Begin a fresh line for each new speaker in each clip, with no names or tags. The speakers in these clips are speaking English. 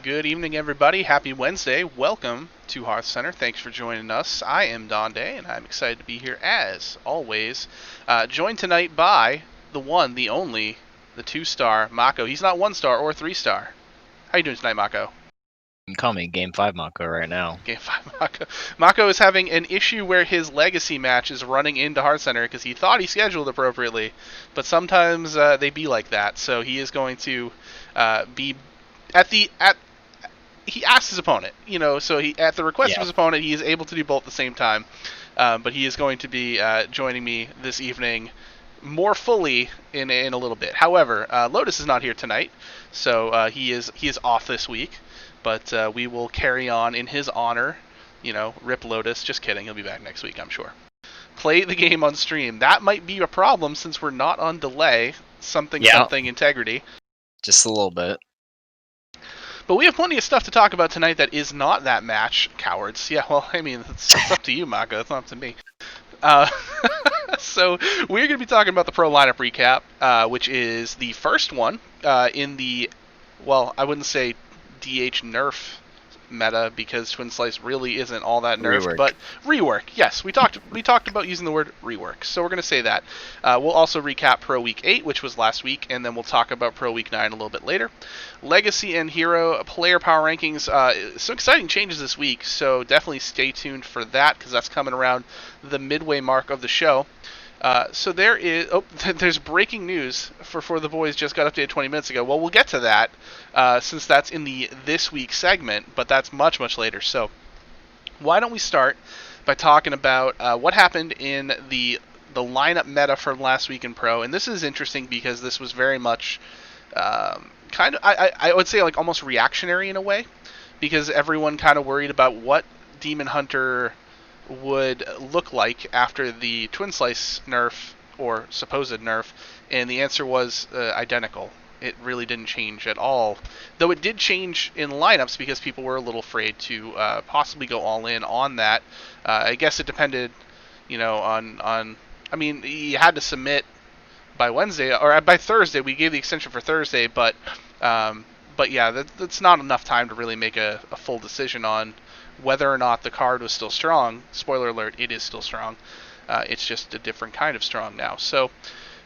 Good evening, everybody. Happy Wednesday. Welcome to HearthCenter. Thanks for joining us. I am Donde, and I'm excited to be here as always. Joined tonight by the one, the only, the two-star Mako. He's not one-star or three-star. How you doing tonight, Mako?
You can call me Game 5 Mako right now.
Game 5 Mako. Mako is having an issue where his legacy match is running into HearthCenter because he thought he scheduled appropriately, but sometimes they be like that. So he is going to be at he asked his opponent, so he at the request of
Yeah.
his opponent, he is able to do both at the same time. But he is going to be joining me this evening more fully in a little bit. However, Lotus is not here tonight, so he is off this week. But we will carry on in his honor. Rip Lotus. Just kidding. He'll be back next week, I'm sure. Play the game on stream. That might be a problem since we're not on delay. Something integrity.
Just a little bit.
But we have plenty of stuff to talk about tonight that is not that match, cowards. Yeah, well, I mean, it's up to you, Mako. It's not up to me. Uh, so we're going to be talking about the pro lineup recap, which is the first one in the, well, I wouldn't say DH nerf meta because Twin Slice really isn't all that nerfed, but rework. Yes, we talked about using the word rework, so we're going to say that. We'll also recap Pro Week 8, which was last week, and then we'll talk about Pro Week 9 a little bit later. Legacy and Hero player power rankings. Some exciting changes this week, so definitely stay tuned for that because that's coming around the midway mark of the show. So there's breaking news for the boys just got updated 20 minutes ago. Well, we'll get to that since that's in the this week segment, but that's much later. So why don't we start by talking about what happened in the lineup meta from last week in Pro? And this is interesting because this was very much kind of I would say like almost reactionary in a way because everyone kind of worried about what Demon Hunter would look like after the Twin Slice nerf or supposed nerf, and the answer was identical. It really didn't change at all, though it did change in lineups because people were a little afraid to possibly go all in on that. I guess it depended, on. I mean, you had to submit by Wednesday or by Thursday. We gave the extension for Thursday, but yeah, that's not enough time to really make a full decision on whether or not the card was still strong. Spoiler alert, it is still strong. It's just a different kind of strong now. So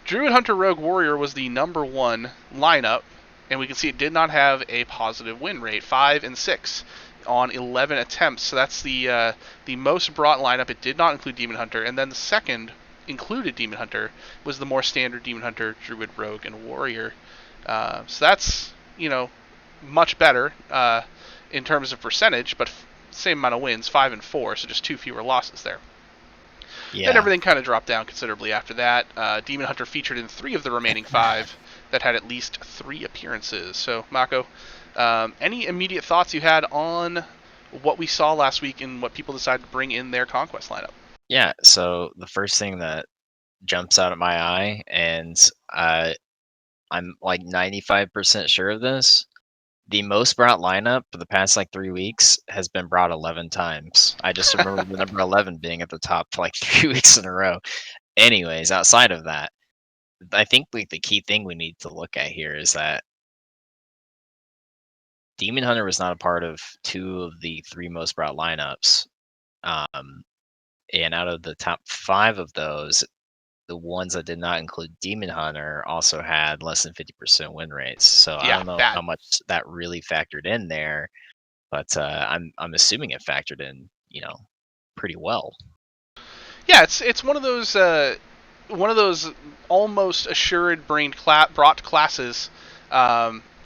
Druid Hunter Rogue Warrior was the number one lineup, and we can see it did not have a positive win rate, 5 and 6 on 11 attempts. So that's the most brought lineup. It did not include Demon Hunter, and then the second included Demon Hunter was the more standard Demon Hunter, Druid, Rogue, and Warrior. So that's much better in terms of percentage, but same amount of wins, 5 and 4, so just 2 fewer losses there.
Yeah.
And everything kind of dropped down considerably after that. Demon Hunter featured in 3 of the remaining 5 that had at least 3 appearances. So, Mako, any immediate thoughts you had on what we saw last week and what people decided to bring in their Conquest lineup?
Yeah, so the first thing that jumps out at my eye, and I'm like 95% sure of this, the most brought lineup for the past like 3 weeks has been brought 11 times. I just remember the number 11 being at the top for like 3 weeks in a row. Anyways, outside of that, I think like the key thing we need to look at here is that Demon Hunter was not a part of 2 of the 3 most brought lineups. And out of the top 5 of those, the ones that did not include Demon Hunter also had less than 50% win rates. So I
Yeah,
don't know
bad.
how much that really factored in there, but I'm assuming it factored in, pretty well.
Yeah, it's one of those almost assured brought classes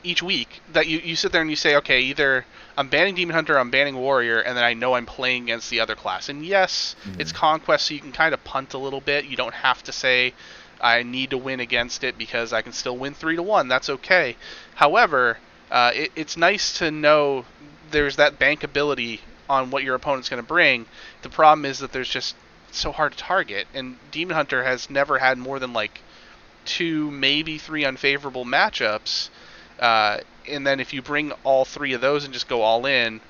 each week that you sit there and you say, okay, either I'm banning Demon Hunter, I'm banning Warrior, and then I know I'm playing against the other class. And yes, it's Conquest, so you can kind of punt a little bit. You don't have to say I need to win against it because I can still win 3-1. That's okay. However, it's nice to know there's that bankability on what your opponent's going to bring. The problem is that there's just so hard to target, and Demon Hunter has never had more than like 2, maybe 3 unfavorable matchups. And then if you bring all 3 of those and just go all in,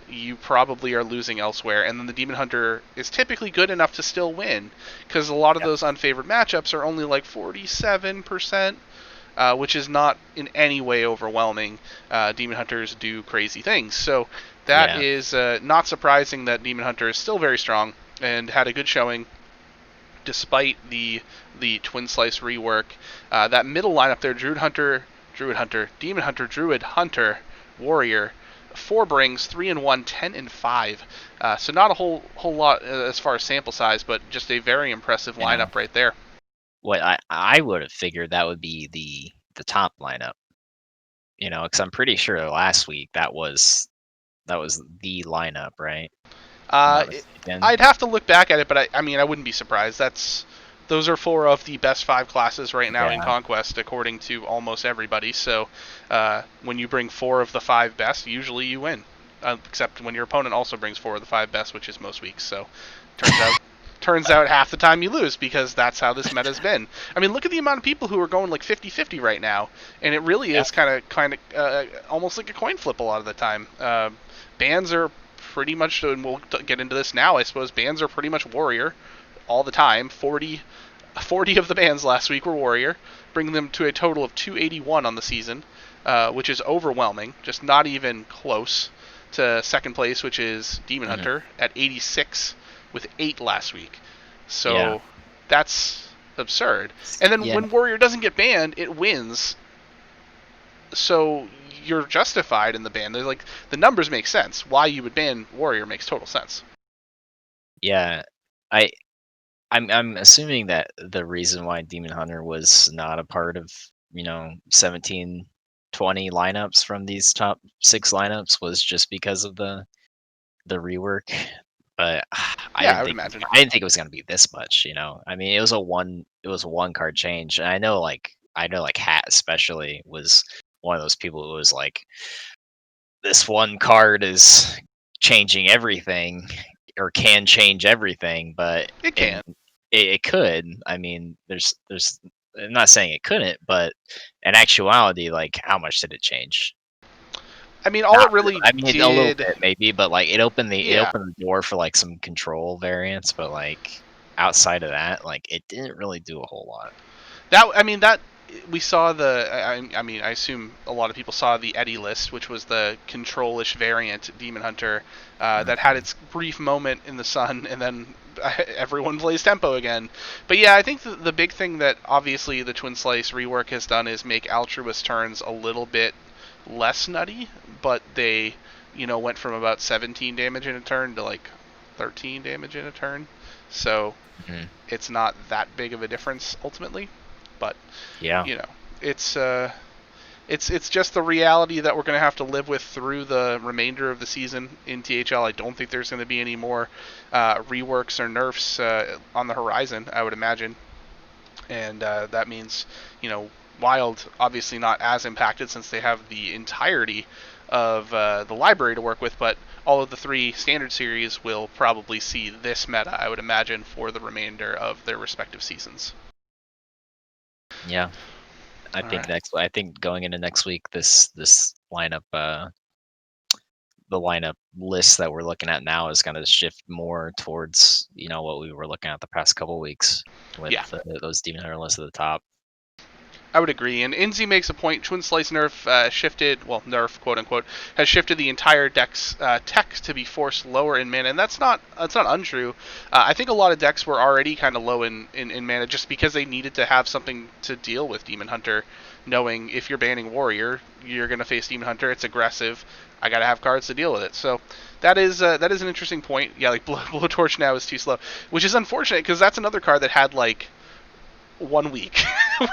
you probably are losing elsewhere. And then the Demon Hunter is typically good enough to still win, because a lot of those unfavored matchups are only like 47%. which is not in any way overwhelming. Demon Hunters do crazy things, so that
Yeah.
is not surprising that Demon Hunter is still very strong and had a good showing despite the Twin Slice rework. That middle lineup there, Druid Hunter, Demon Hunter, Druid Hunter, Warrior, 4 brings, 3 and 1, 10 and 5. So not a whole lot as far as sample size, but just a very impressive
Yeah.
lineup right there.
What I would have figured that would be the top lineup, because I'm pretty sure last week that was the lineup, right? If I'm
Uh,
not
it,
mistaken.
I'd have to look back at it, but I mean, I wouldn't be surprised. Those are 4 of the best 5 classes right now in
Yeah.
Conquest, according to almost everybody. So when you bring 4 of the 5 best, usually you win. Except when your opponent also brings 4 of the 5 best, which is most weeks. So turns out half the time you lose because that's how this meta's been. I mean, look at the amount of people who are going like 50-50 right now, and it really
Yeah.
is kind of almost like a coin flip a lot of the time. Bans are pretty much, and we'll get into this now, I suppose, bans are pretty much Warrior all the time. 40 of the bans last week were Warrior, bringing them to a total of 281 on the season, which is overwhelming, just not even close to second place, which is Demon
Mhm.
Hunter at 86 with 8 last week.
Yeah.
So that's absurd. And then
Yeah.
when Warrior doesn't get banned, it wins. So you're justified in the ban. They're like, the numbers make sense. Why you would ban Warrior makes total sense.
Yeah. I I'm assuming that the reason why Demon Hunter was not a part of, 17, 20 lineups from these top 6 lineups was just because of the rework. But
Yeah, I would imagine.
I didn't think it was gonna be this much. I mean, it was a one card change. And I know like Hat especially was one of those people who was like, this one card is changing everything or can change everything, but
It
in
can.
it could. I mean, there's I'm not saying it couldn't, but in actuality, like how much did it change?
I mean, all
Not
it
really.
really
I mean, a little
did.
bit maybe, but like it
Yeah,
opened the door for like some control variants, but like outside of that, like it didn't really do a whole lot.
that we saw the. I mean, I assume a lot of people saw the Eddie list, which was the control-ish variant Demon Hunter that had
Mhm.
its brief moment in the sun, and then everyone plays tempo again. But yeah, I think the big thing that obviously the Twin Slice rework has done is make altruist turns a little bit less nutty, but they, went from about 17 damage in a turn to like 13 damage in a turn. So
Mhm.
it's not that big of a difference ultimately, but
Yeah.
you know, it's it's just the reality that we're going to have to live with through the remainder of the season in THL. I don't think there's going to be any more reworks or nerfs on the horizon, I would imagine, and that means Wild obviously not as impacted since they have the entirety of the library to work with, but all of the 3 standard series will probably see this meta, I would imagine, for the remainder of their respective seasons.
Yeah.
All right.
I think going into next week, this lineup, the lineup list that we're looking at now is going to shift more towards what we were looking at the past couple weeks with
Yeah,
those Demon Hunter lists at the top.
I would agree. And Inzi makes a point. Twin Slice nerf shifted, well, nerf quote unquote, has shifted the entire deck's tech to be forced lower in mana, and that's not untrue. I think a lot of decks were already kind of low in mana just because they needed to have something to deal with Demon Hunter, knowing if you're banning Warrior, you're gonna face Demon Hunter. It's aggressive. I gotta have cards to deal with it. So that is an interesting point. Yeah, like Blowtorch now is too slow, which is unfortunate because that's another card that had like 1 week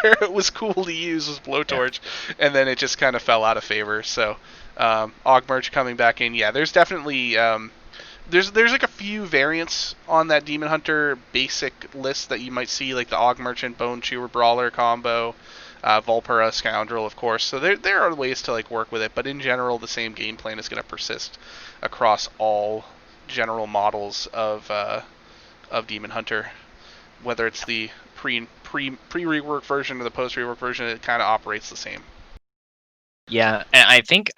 where it was cool to use was
Yeah.
Blowtorch, and then it just kind of fell out of favor. So Augmerch coming back in, yeah, there's definitely there's like a few variants on that Demon Hunter basic list that you might see, like the Augmerchant Bone Chewer Brawler combo, Volpera Scoundrel, of course. So there are ways to like work with it, but in general, the same game plan is going to persist across all general models of Demon Hunter, whether it's the pre rework version or the post rework version. It kind of operates the same.
Yeah, and I think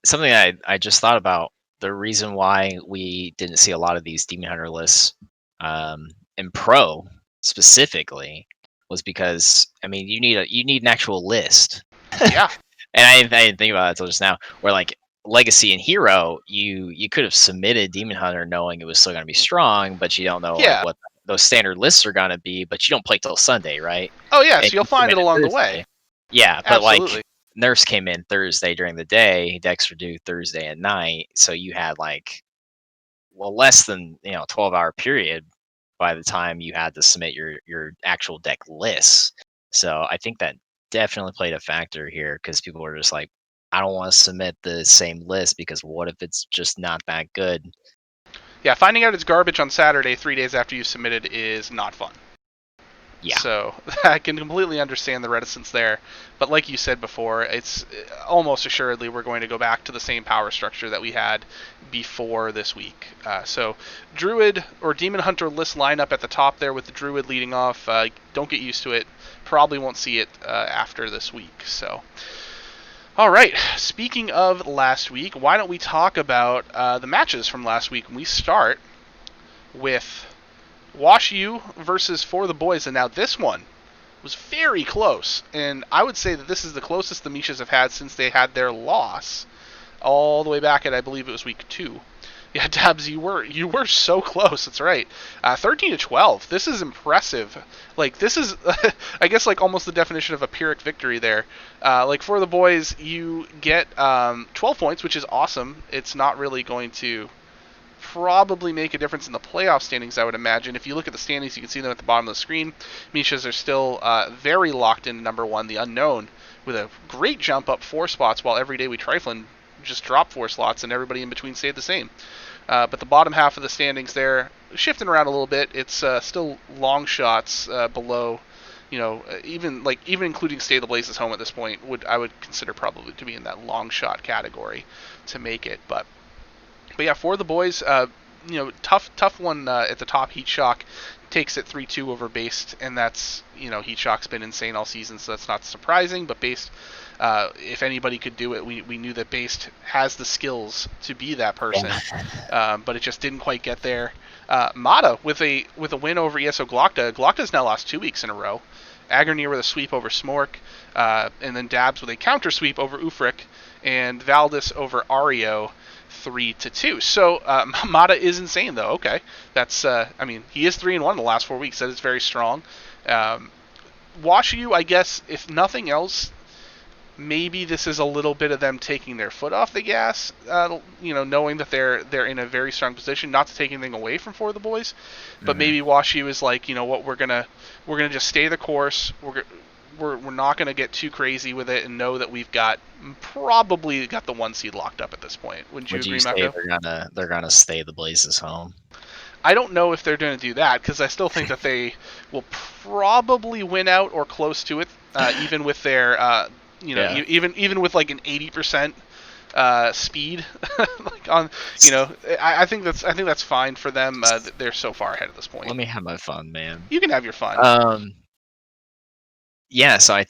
something I just thought about, the reason why we didn't see a lot of these Demon Hunter lists, in Pro specifically, was because I mean you need an actual list.
Yeah.
And I didn't think about that until just now. Where like Legacy and Hero, you could have submitted Demon Hunter knowing it was still gonna be strong, but you don't know like
Yeah.
what those standard lists are gonna be, but you don't play till Sunday, right?
Oh yeah,
And
so you'll
you
find it
submitted
along the way.
Thursday. Yeah, but like
Absolutely.
Nurse came in Thursday during the day, Dexter due Thursday at night, so you had like less than 12-hour period by the time you had to submit your actual deck lists. So I think that definitely played a factor here because people were just like, I don't want to submit the same list because what if it's just not that good?
Yeah, finding out it's garbage on Saturday 3 days after you submitted is not fun.
Yeah.
So I can completely understand the reticence there. But like you said before, it's almost assuredly we're going to go back to the same power structure that we had before this week. So Druid or Demon Hunter list lineup at the top there with the Druid leading off. Don't get used to it. Probably won't see it after this week. So. All right. Speaking of last week, why don't we talk about the matches from last week? We start with Wash U versus For the Boys, and now this one was very close, and I would say that this is the closest the Mishas have had since they had their loss, all the way back at I believe it was week 2. Yeah, Dabs, you were so close. That's right. 13-12. This is impressive. Like this is, I guess, like almost the definition of a Pyrrhic victory there. Like For the Boys, you get 12 points, which is awesome. It's not really going to probably make a difference in the playoff standings, I would imagine. If you look at the standings, you can see them at the bottom of the screen. Mishas are still very locked in number 1, the unknown, with a great jump up 4 spots, while Every Day We Triflin' just dropped 4 slots, and everybody in between stayed the same. But the bottom half of the standings there, shifting around a little bit. It's still long shots below, even including Stay the Blazes home at this point, I would consider probably to be in that long shot category to make it. But yeah, For the Boys, tough one at the top. Heat Shock takes it 3-2 over Based, and that's, Heat Shock's been insane all season, so that's not surprising. But Based, if anybody could do it, we knew that Based has the skills to be that person, but it just didn't quite get there. Mata with a win over ESO Glokta. Glokta's now lost 2 weeks in a row. Agronir with a sweep over Smork, and then Dabs with a counter sweep over Ufric, and Valdis over Ario. 3-2. So Mata is insane, though. Okay, that's he is 3-1 in the last 4 weeks. That is very strong. Washu, I guess, if nothing else, maybe this is a little bit of them taking their foot off the gas. Knowing that they're in a very strong position, not to take anything away from For the Boys, but maybe Washu is like, what, we're gonna just stay the course. We're not going to get too crazy with it and know that we've probably got the 1 seed locked up at this point. Wouldn't you agree, Mako?
They're gonna stay the Blazes home?
I don't know if they're going to do that, because I still think that they will probably win out or close to it, even with their even with like an 80% speed. I think that's fine for them. They're so far ahead at this point.
Let me have my fun, man.
You can have your fun.
Yeah, so I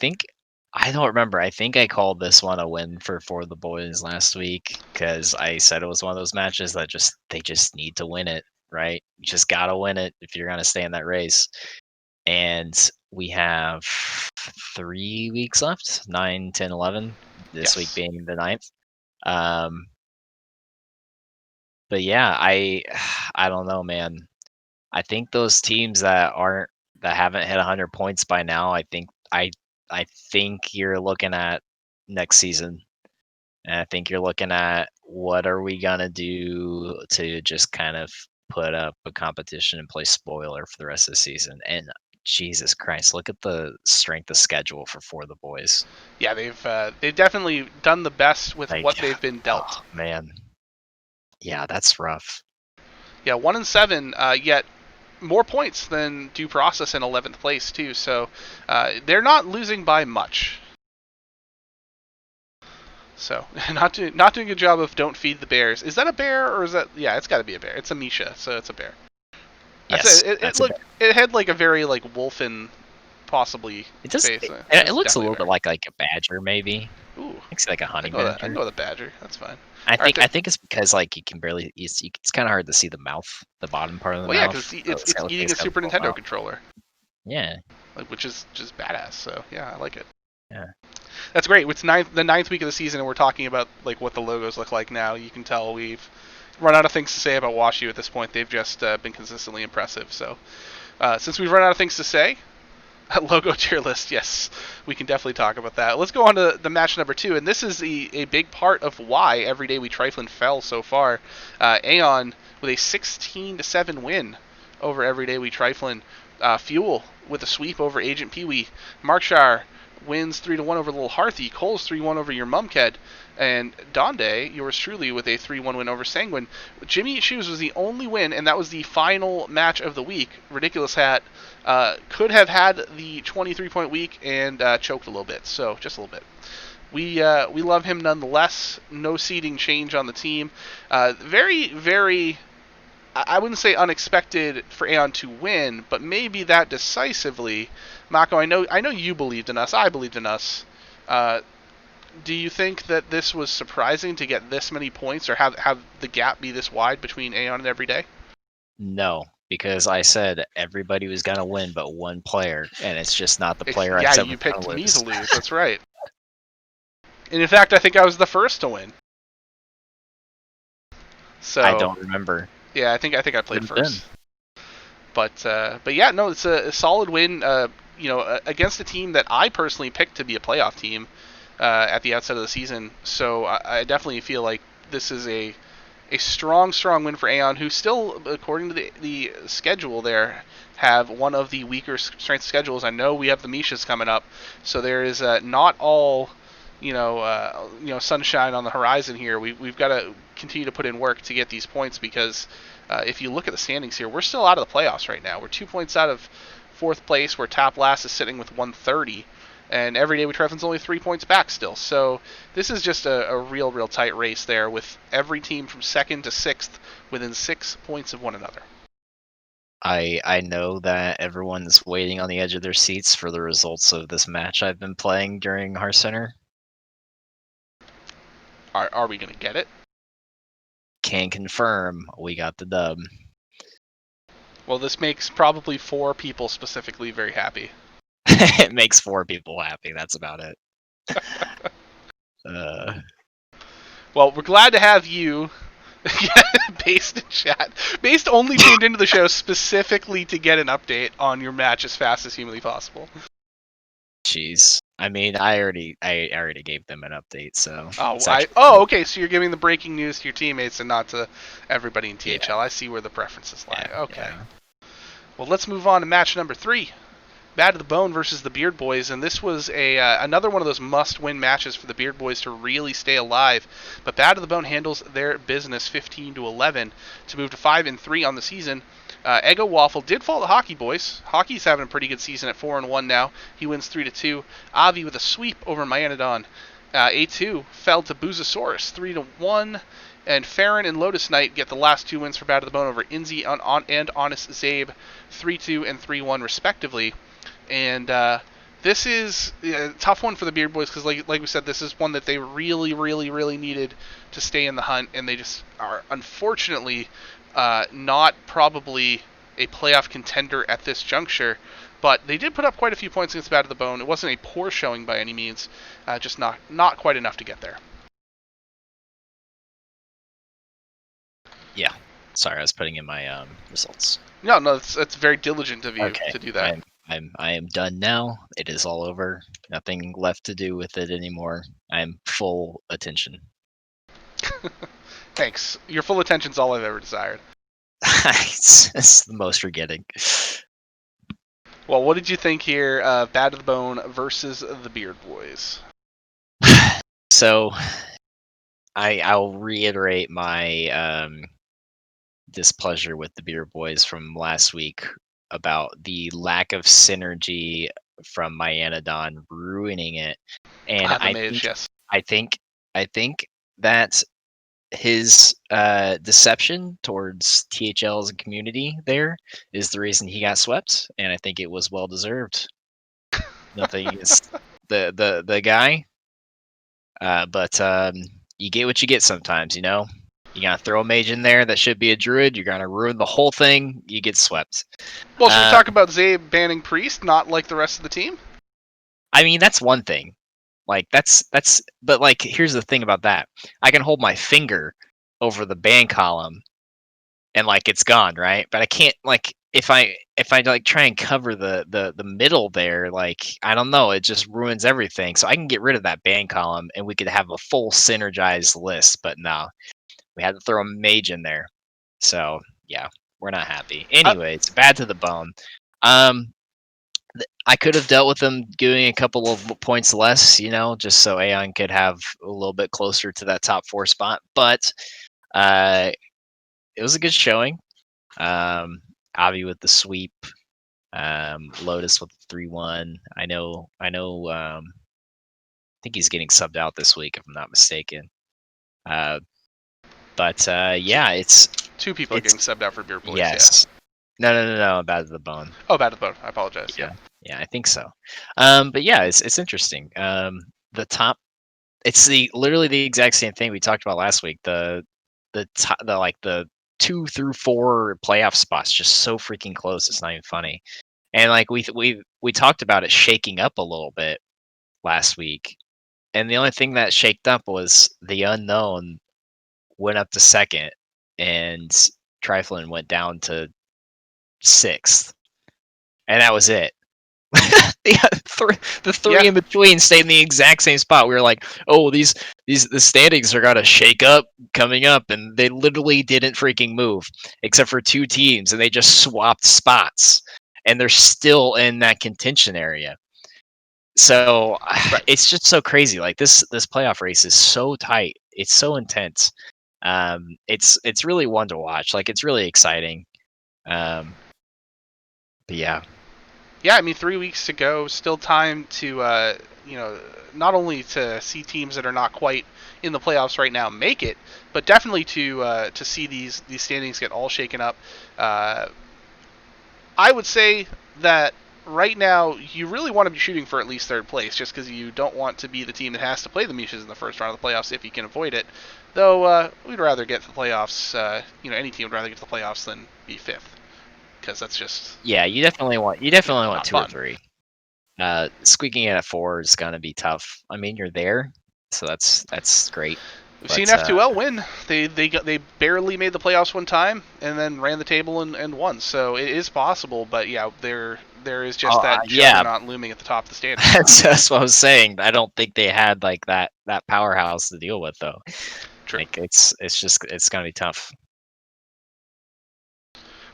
don't remember. I think I called this one a win for the Boys last week because I said it was one of those matches that they just need to win it, right? You just gotta win it if you're gonna stay in that race. And we have 3 weeks left, 9, 10, 11. This week being the 9th. But yeah, I don't know, man. I think those teams that haven't hit 100 points by now, I think you're looking at next season. And I think you're looking at what are we gonna do to just kind of put up a competition and play spoiler for the rest of the season. And Jesus Christ, look at the strength of schedule for the Boys.
Yeah, they've definitely done the best with what they've been dealt.
Oh, man. Yeah, that's rough.
Yeah, 1-7, yet more points than Due Process in 11th place too. So they're not losing by much. So not doing a good job of Don't Feed the Bears. Is that a bear or is that? Yeah, it's got to be a bear. It's a Misha, so it's a bear.
Yes,
it had like a very like wolfen, possibly.
It does.
Face.
It looks a little bit like a badger, maybe.
Ooh,
Looks like a honey
badger.
badger.
I go with a badger. That's fine.
I think it's because like you can barely. It's kind of hard to see the mouth, the bottom part of the mouth.
Well, yeah, because it's eating a Super Nintendo controller.
Yeah.
which is just badass. So yeah, I like it.
Yeah.
That's great. It's the ninth week of the season, and we're talking about like what the logos look like now. You can tell we've run out of things to say about WashU at this point. They've just been consistently impressive. So since we've run out of things to say, logo tier list, yes, we can definitely talk about that. Let's go on to the match number 2, and this is a big part of why Everyday We Triflin fell so far. Aeon with a 16-7 win over Everyday We Triflin. Fuel with a sweep over Agent Pee-wee. Markshire wins 3-1 over Little Hearthy. Cole's 3-1 over your Mumked. And Donde, yours truly, with a 3-1 win over Sanguine. Jimmy Eat Shoes was the only win, and that was the final match of the week. Ridiculous Hat could have had the 23-point week and choked a little bit, so just a little bit. We love him nonetheless. No seeding change on the team. Very, very, I wouldn't say unexpected for Aeon to win, but maybe that decisively. Mako, I know you believed in us. I believed in us. Do you think that this was surprising to get this many points, or have the gap be this wide between Aeon and Everyday?
No, because I said everybody was gonna win but one player, and it's just not the player I
Yeah,
said
you
was
picked
gonna
me
lose.
to lose. That's right. And in fact, I think I was the first to win. So
I don't remember.
yeah, I think I played
Could've been.
first. But yeah, no, it's a solid win. Against a team that I personally picked to be a playoff team at the outset of the season. So I definitely feel like this is a strong win for Aeon, who still, according to the schedule there, have one of the weaker strength schedules. I know we have the Mishas coming up, so there is not all sunshine on the horizon here. We've got to continue to put in work to get these points, because if you look at the standings here, we're still out of the playoffs right now. We're 2 points out of fourth place, where top last is sitting with 130. And Everyday We Triflin's only 3 points back still. So this is just a real tight race there, with every team from second to sixth within 6 points of one another.
I know that everyone's waiting on the edge of their seats for the results of this match I've been playing during HearthCenter.
Are we going to get it?
Can confirm we got the dub.
Well, this makes probably 4 people specifically very happy.
It makes 4 people happy. That's about it.
Well, we're glad to have you, Based in chat. Based only tuned into the show specifically to get an update on your match as fast as humanly possible.
Jeez. I mean, I already gave them an update, so.
Okay. So you're giving the breaking news to your teammates and not to everybody in THL. Yeah. I see where the preferences lie. Yeah, okay. Yeah. Well, let's move on to match number 3. Bad to the Bone versus the Beard Boys, and this was another one of those must-win matches for the Beard Boys to really stay alive. But Bad to the Bone handles their business 15-11 to move to 5-3 on the season. Eggo Waffle did fall to Hockey Boys. Hockey's having a pretty good season at 4-1 now. He wins 3-2. Avi with a sweep over Myanodon. A2 fell to Boozosaurus 3-1. And Farron and Lotus Knight get the last 2 wins for Bad to the Bone over Inzi and Honest Zabe, 3-2 and 3-1 respectively. And this is a tough one for the Beard Boys, because like we said, this is one that they really needed to stay in the hunt, and they just are unfortunately not probably a playoff contender at this juncture. But they did put up quite a few points against Bad to the Bone. It wasn't a poor showing by any means, just not quite enough to get there.
Yeah. Sorry, I was putting in my results.
No, it's very diligent of you to do that.
I am done now. It is all over. Nothing left to do with it anymore. I am full attention.
Thanks. Your full attention's all I've ever desired.
It's the most you're getting.
Well, what did you think here? Bad to the Bone versus the Beard Boys.
So, I'll reiterate my displeasure with the Beard Boys from last week about the lack of synergy from Myanodon ruining it. And I think that his deception towards THL as a community there is the reason he got swept, and I think it was well deserved. Nothing against the guy, but you get what you get sometimes, you know. You gotta throw a mage in there that should be a druid. You're gonna ruin the whole thing. You get swept.
Well, should we talk about Zabe banning Priest, not like the rest of the team?
I mean, that's one thing. Like that's but like here's the thing about that. I can hold my finger over the ban column and like it's gone, right? But I can't like if I like try and cover the middle there, like I don't know, it just ruins everything. So I can get rid of that ban column and we could have a full synergized list, but no. We had to throw a mage in there. So yeah, we're not happy. Anyway, it's bad to the bone. I could have dealt with them doing a couple of points less, just so Aeon could have a little bit closer to that top 4 spot. But it was a good showing. Avi with the sweep, Lotus with the 3-1. I know. I think he's getting subbed out this week, if I'm not mistaken. But yeah, it's
2 people are getting subbed out for Beer Boys.
Yes. Yeah. No. Bad to the bone.
Oh, Bad to the Bone. I apologize.
Yeah. Yeah, I think so. But yeah, it's interesting. The top, it's literally the exact same thing we talked about last week. The 2 through 4 playoff spots just so freaking close. It's not even funny. And like we talked about it shaking up a little bit last week, and the only thing that shaked up was the unknown went up to second, and Triflin went down to 6th, and that was it. The three in between stayed in the exact same spot. We were like, oh, the standings are gonna shake up coming up, and they literally didn't freaking move except for 2 teams, and they just swapped spots, and they're still in that contention area. So it's just so crazy. Like this playoff race is so tight. It's so intense. It's really one to watch. Like it's really exciting. But yeah.
Yeah, I mean, 3 weeks to go. Still time to, not only to see teams that are not quite in the playoffs right now make it, but definitely to see these standings get all shaken up. I would say that right now you really want to be shooting for at least 3rd place, just because you don't want to be the team that has to play the Mishas in the first round of the playoffs if you can avoid it. Though we'd rather get to the playoffs. Any team would rather get to the playoffs than be 5th. Because that's just
you definitely want 2
fun.
or 3. Squeaking in at 4 is gonna be tough. I mean, you're there, so that's great.
We've seen F2L win. They barely made the playoffs one time and then ran the table and won. So it is possible, but yeah, there is just that juggernaut looming at the top of the standings.
That's what I was saying. I don't think they had like that powerhouse to deal with though.
True.
Like it's gonna be tough.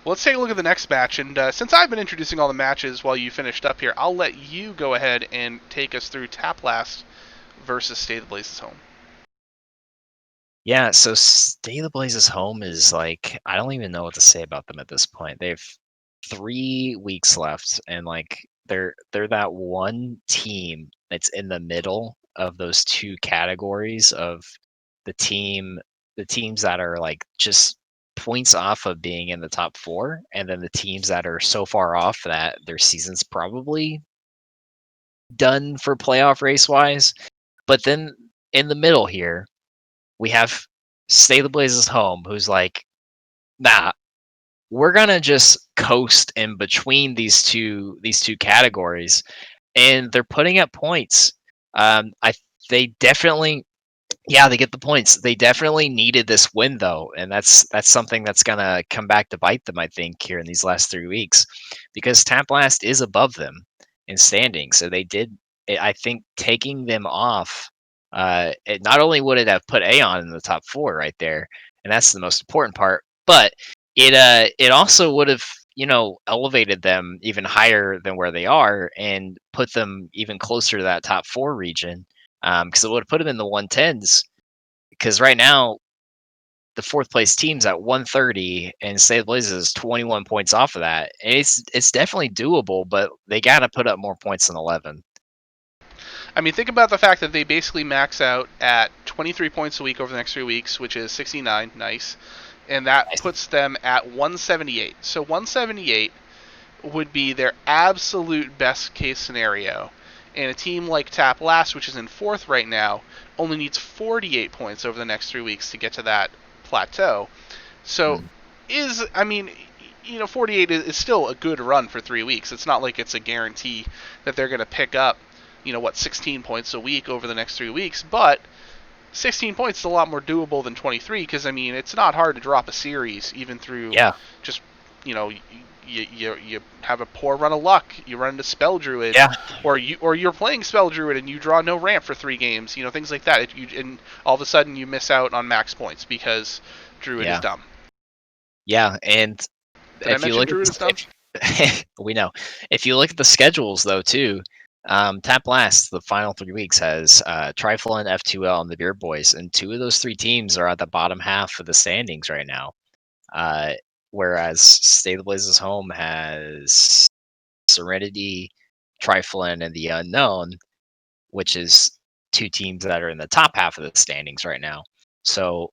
Well, let's take a look at the next match, and since I've been introducing all the matches while you finished up here, I'll let you go ahead and take us through Tap Last versus Stay the Blazes Home.
Yeah, so Stay the Blazes Home is like, I don't even know what to say about them at this point. They have 3 weeks left, and like they're that one team that's in the middle of those 2 categories of the teams that are like just points off of being in the top 4, and then the teams that are so far off that their season's probably done for playoff race wise. But then in the middle here, we have Stay the Blazes Home, who's like, nah, we're gonna just coast in between these two categories, and they're putting up points. They definitely, yeah, they get the points. They definitely needed this win though, and that's something that's gonna come back to bite them, I think, here in these last 3 weeks, because Tap Last is above them in standing. So they did, I think, taking them off. It not only would it have put Aeon in the top 4 right there, and that's the most important part, but it also would have elevated them even higher than where they are and put them even closer to that top 4 region, because it would have put them in the 110s. Because right now, the 4th place team's at 130, and Stay the Blazes is 21 points off of that. And it's definitely doable, but they got to put up more points than 11.
I mean, think about the fact that they basically max out at 23 points a week over the next 3 weeks, which is 69. Nice. And that puts them at 178. So 178 would be their absolute best case scenario. And a team like Tap Last, which is in 4th right now, only needs 48 points over the next 3 weeks to get to that plateau. So,
Mm.
I mean, 48 is still a good run for 3 weeks. It's not like it's a guarantee that they're going to pick up, 16 points a week over the next 3 weeks, but 16 points is a lot more doable than 23 because, I mean, it's not hard to drop a series even through
Yeah.
just, you have a poor run of luck, you run into Spell Druid,
Yeah.
or you're playing Spell Druid and you draw no ramp for 3 games, things like that. And all of a sudden you miss out on max points because Druid is
Yeah.
dumb.
Yeah. And
Did I
if you
mention
look at
Druid is dumb?
we know. If you look at the schedules, though, too, Tap Last, the final 3 weeks, has Trifle and F2L and the Beard Boys, and 2 of those 3 teams are at the bottom half of the standings right now. Whereas State of the Blazes home has Serenity, Triflin, and the Unknown, which is 2 teams that are in the top half of the standings right now. So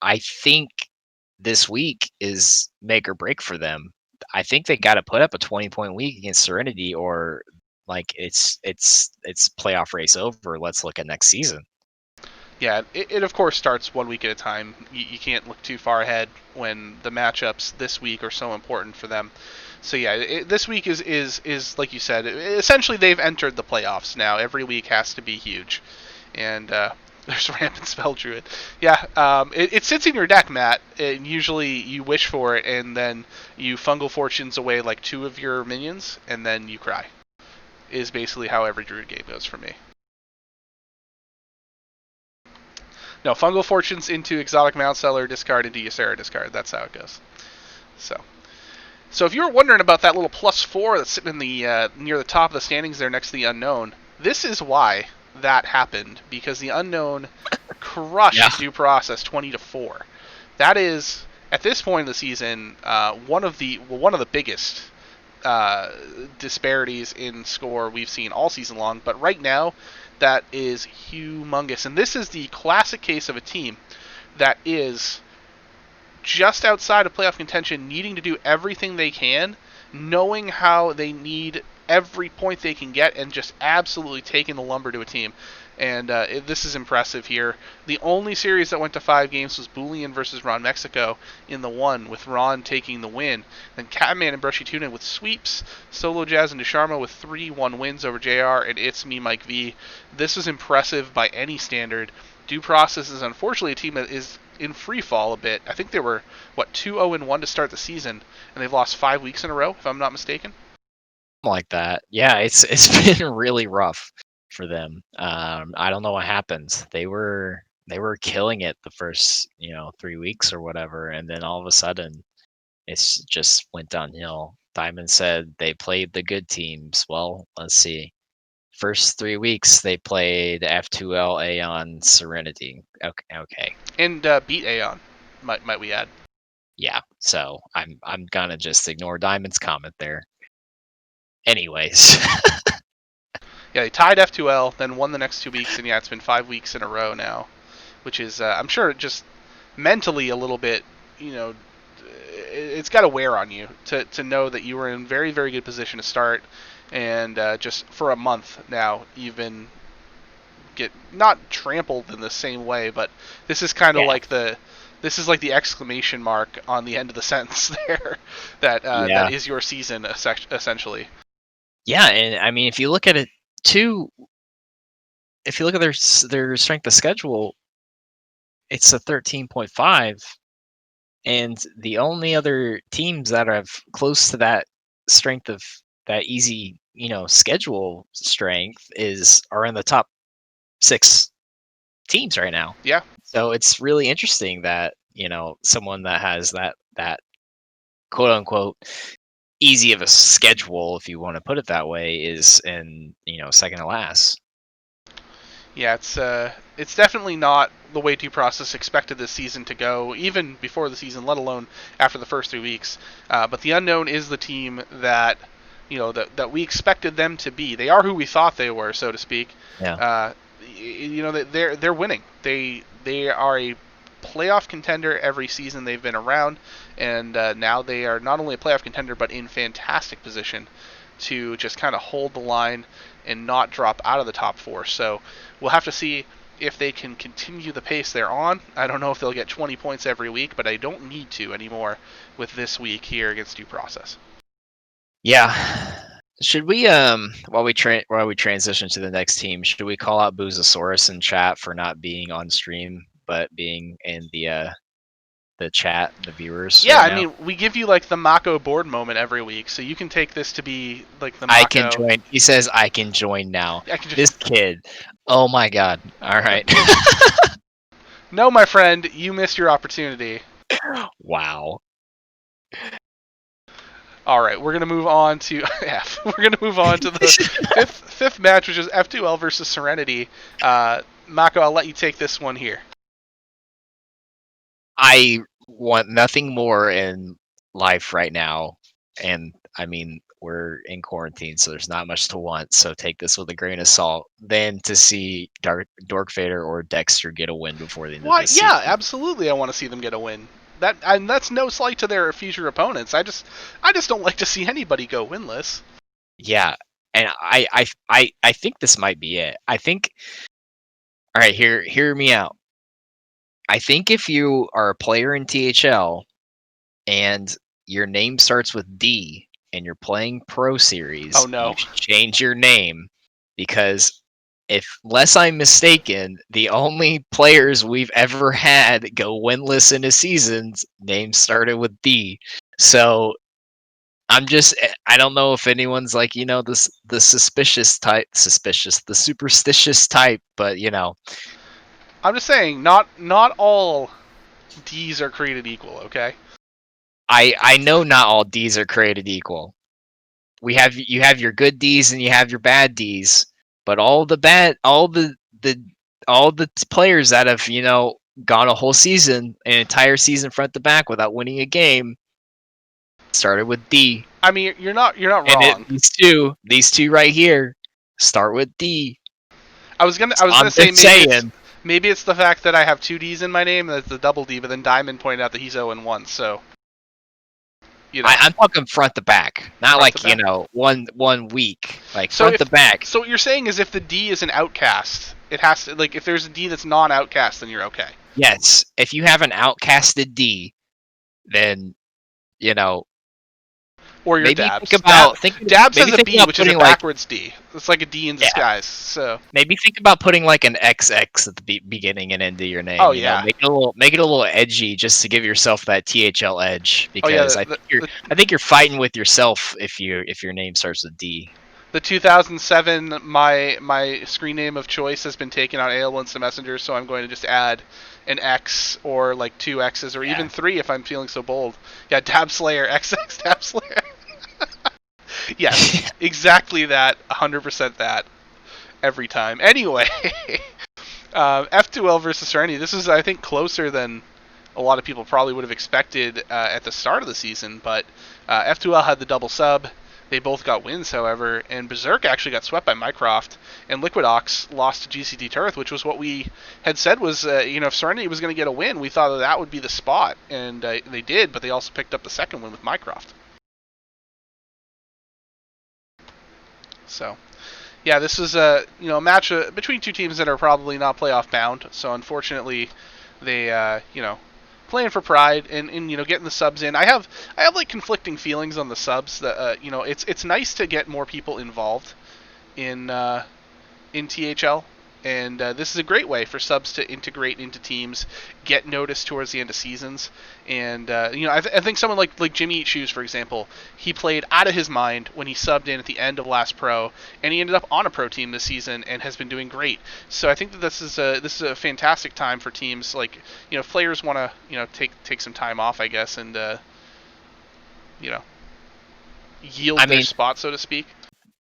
I think this week is make or break for them. I think they got to put up a 20-point week against Serenity, or like it's playoff race over. Let's look at next season.
Yeah, it of course starts 1 week at a time. You can't look too far ahead when the matchups this week are so important for them. So yeah, this week is like you said. Essentially, they've entered the playoffs now. Every week has to be huge, and there's Rampant Spell Druid. Yeah, it sits in your deck, Matt. And usually you wish for it, and then you Fungal Fortunes away like 2 of your minions, and then you cry. Is basically how every Druid game goes for me. No, Fungal Fortunes into Exotic Mount Seller, discard into Ysera, discard. That's how it goes. So if you were wondering about that little +4 that's sitting in the near the top of the standings there next to the Unknown, this is why that happened, because the Unknown crushed Due Process 20-4. That is, at this point in the season, one of the biggest disparities in score we've seen all season long. But right now, that is humongous. And this is the classic case of a team that is just outside of playoff contention, needing to do everything they can, knowing how they need every point they can get, and just absolutely taking the lumber to a team. And this is impressive here. The only series that went to 5 games was Boolean versus Ron Mexico in the one, with Ron taking the win. Then Catman and Brushy Tuna with sweeps. Solo Jazz and Desharma with 3-1 wins over JR, and It's Me, Mike V. This was impressive by any standard. Due Process is unfortunately a team that is in free fall a bit. I think they were 2-0-1 to start the season, and they've lost 5 weeks in a row, if I'm not mistaken.
Like that. Yeah, it's been really rough for them. I don't know what happened. They were killing it the first 3 weeks or whatever, and then all of a sudden it's just went downhill. Diamond said they played the good teams. Well, let's see. First 3 weeks they played F2L, Aeon, Serenity. Okay.
And beat Aeon, might we add.
Yeah. So I'm gonna just ignore Diamond's comment there. Anyways.
Yeah, they tied F2L, then won the next 2 weeks, and yeah, it's been 5 weeks in a row now, which is, I'm sure, just mentally a little bit, it's got to wear on you to know that you were in very, very good position to start, and just for a month now, you've been not trampled in the same way, but this is kind of like the exclamation mark on the end of the sentence there, that is your season essentially.
Yeah, and I mean, if you look at it too, if you look at their strength of schedule, it's a 13.5, and the only other teams that have close to that strength of that easy, schedule strength are in the top 6 teams right now.
Yeah.
So it's really interesting that someone that has that quote unquote easy of a schedule, if you want to put it that way, is in second to last.
Yeah, it's definitely not the way Due Process expected this season to go, even before the season, let alone after the first 3 weeks. But the Unknown is the team that that we expected them to be. They are who we thought they were, so to speak.
Yeah.
They're winning. They are a playoff contender every season they've been around, and now they are not only a playoff contender but in fantastic position to just kind of hold the line and not drop out of the top 4. So we'll have to see if they can continue the pace they're on. I don't know if they'll get 20 points every week, but I don't need to anymore with this week here against Due Process.
Yeah. Should we while we transition to the next team, should we call out Boozosaurus in chat for not being on stream but being in the chat, the viewers?
Yeah,
right
I
now?
mean, we give you like the Mako board moment every week, so you can take this to be like the
I
Mako.
can join. He says I can join now.
I can just...
This kid. Oh my god. All right.
No, my friend, you missed your opportunity.
Wow.
All right, we're gonna move on to F. We're gonna move on to the fifth match, which is F2L versus Serenity. Mako, I'll let you take this one here.
I want nothing more in life right now, and I mean we're in quarantine, so there's not much to want. So take this with a grain of salt. Than to see Dorkvader or Dexter get a win before the end of the season.
Yeah, absolutely. I want to see them get a win. And that's no slight to their future opponents. I just don't like to see anybody go winless.
Yeah, and I think this might be it. I think. All right, hear me out. I think if you are a player in THL and your name starts with D and you're playing Pro Series,
Oh no,
you should change your name, because if less I'm mistaken, the only players we've ever had go winless in a season's names started with D. So I don't know if anyone's like, the superstitious type, but
I'm just saying, not all D's are created equal. Okay.
I know not all Ds are created equal. You have your good Ds and you have your bad Ds, but all the players that have gone a whole season, an entire season front to back without winning a game, started with D.
I mean, you're not
And
wrong.
These two right here start with D.
I was gonna say maybe it's the fact that I have two D's in my name. That's the double D. But then Diamond pointed out that he's 0-1. So
I'm talking front to back, not
front
like 1 week, like front to back.
So what you're saying is if the D is an outcast, it has to, like, if there's a D that's non-outcast, then you're okay.
Yes, if you have an outcasted D, then
or your
maybe
Dabs.
Dabs
has a B, which is a backwards D. It's like a D in disguise. So
maybe think about putting like an XX at the beginning and end of your name.
Oh yeah,
make it a little edgy, just to give yourself that THL edge. Because I think you're fighting with yourself if your name starts with D.
The 2007 my screen name of choice has been taken on AOL Instant Messenger, so I'm going to just add an X or like 2 X's or even 3 if I'm feeling so bold. Yeah, Dab Slayer, XX Dab Slayer. Yes, exactly that, 100% that, every time. Anyway, F2L versus Serenity. This is, I think, closer than a lot of people probably would have expected at the start of the season, but F2L had the double sub. They both got wins, however, and Berserk actually got swept by Mycroft, and Liquid Ox lost to GCT Turth, which was what we had said was, if Serenity was going to get a win, we thought that would be the spot, and they did, but they also picked up the second win with Mycroft. So, yeah, this is a match between two teams that are probably not playoff bound. So unfortunately, they playing for pride and getting the subs in. I have like conflicting feelings on the subs. That it's nice to get more people involved in THL. And this is a great way for subs to integrate into teams, get noticed towards the end of seasons. And, I think someone like Jimmy Eat Shoes, for example, he played out of his mind when he subbed in at the end of last pro, and he ended up on a pro team this season and has been doing great. So I think that this is a fantastic time for teams. Like, if players want to, take some time off, I guess, and, yield their spot, so to speak.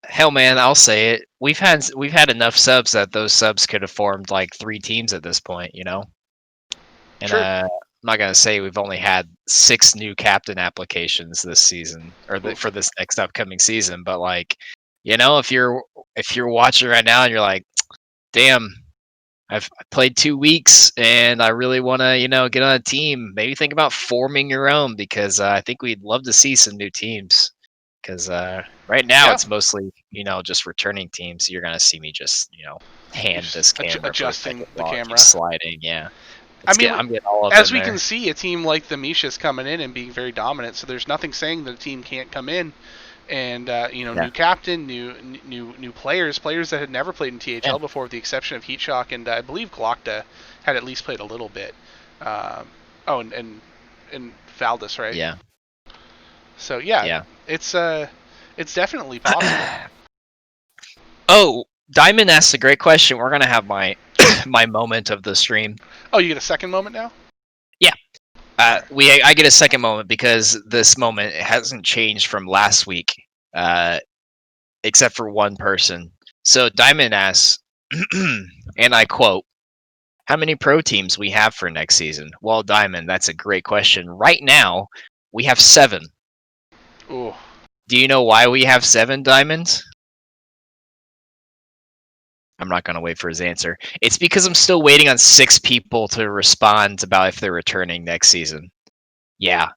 Hell, man, I'll say it. We've had enough subs that those subs could have formed like 3 teams at this point, And
True.
I'm not gonna say we've only had 6 new captain applications this season or for this next upcoming season, but like, if you're watching right now and you're like, damn, I've played 2 weeks and I really want to get on a team. Maybe think about forming your own, because I think we'd love to see some new teams because right now
Yeah.
it's mostly just returning teams. You're gonna see me just
You're
hand this
just
camera for a
adjusting
second
the
while it
camera.
keeps sliding. Yeah,
I mean,
I'm getting all up
as
in
we
there.
can see, a team like the Mishas coming in and being very dominant. So there's nothing saying that a team can't come in and
Yeah,
new captain, new players that had never played in
yeah,
THL before, with the exception of Heatshock, and I believe Glockta had at least played a little bit. Oh, and Valdis, right?
yeah,
So yeah,
yeah.
it's definitely possible.
Oh, Diamond asked a great question. We're gonna have my my moment of the stream.
Oh, you get a second moment now?
Yeah.
All right.
I get a second moment because this moment hasn't changed from last week, except for one person. So Diamond asks, and I quote, "How many pro teams we have for next season?" Well, Diamond, that's a great question. Right now, we have 7.
Ooh.
Do you know why we have 7, Diamond? I'm not gonna wait for his answer. It's because I'm still waiting on 6 people to respond about if they're returning next season. Yeah.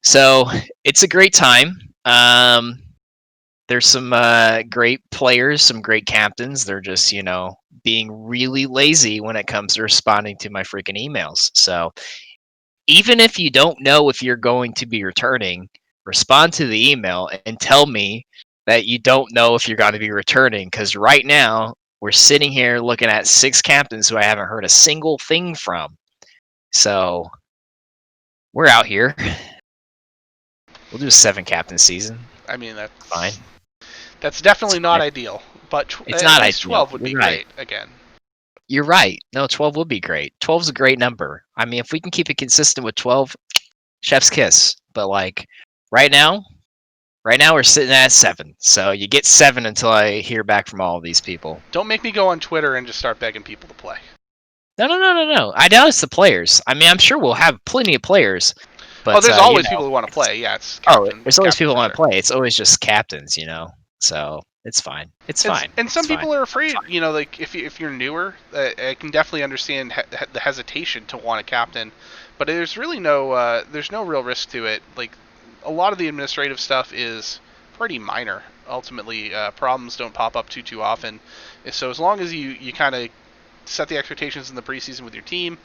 So it's a great time. There's some great players, some great captains. They're just, being really lazy when it comes to responding to my freaking emails. So even if you don't know if you're going to be returning, respond to the email and tell me that you don't know if you're going to be returning. Because right now, we're sitting here looking at 6 captains who I haven't heard a single thing from. So we're out here. We'll do a 7 captain season.
I mean,
Fine.
that's definitely
It's
not
fine.
ideal, but
It's
at
not
least
ideal.
12 would be
You're right.
great again.
You're right. No, 12 would be great. 12 is a great number. I mean, if we can keep it consistent with 12, chef's kiss. But like right now, we're sitting at 7. So you get 7 until I hear back from all of these people.
Don't make me go on Twitter and just start begging people to play.
No. I doubt it's the players. I mean, I'm sure we'll have plenty of players.
Oh,
But
there's always people who want to play. Yeah, it's captain.
there's
It's
always
captain
people who
for
want
sure.
to play. It's always just captains. So it's fine. It's fine.
And some
It's fine.
people are afraid. Like if you're newer, I can definitely understand the hesitation to want a captain, but there's really there's no real risk to it. Like a lot of the administrative stuff is pretty minor. Ultimately, problems don't pop up too often. So as long as you kind of set the expectations in the preseason with your team,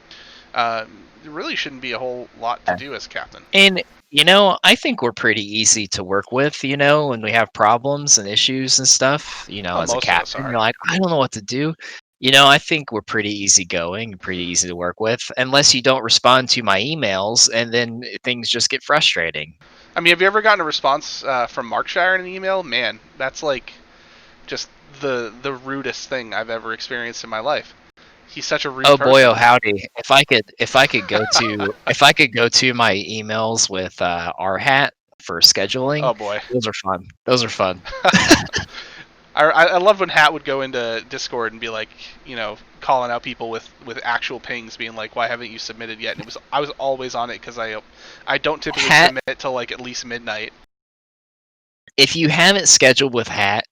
there really shouldn't be a whole lot to do as captain.
And I think we're pretty easy to work with, when we have problems and issues and stuff,
Well,
as a
most of us
captain,
are.
you're like, I don't know what to do. I think we're pretty easygoing and pretty easy to work with, unless you don't respond to my emails and then things just get frustrating.
I mean, have you ever gotten a response from Markshire in an email? Man, that's like just the rudest thing I've ever experienced in my life. He's such a rude
Oh boy, oh
person.
howdy. If I could go to my emails with our hat for scheduling,
Oh boy.
those are fun. Those are fun.
I love when Hat would go into Discord and be like, calling out people with actual pings, being like, "Why haven't you submitted yet?" And I was always on it because I don't typically
Hat
submit till like at least midnight.
If you haven't scheduled with Hat,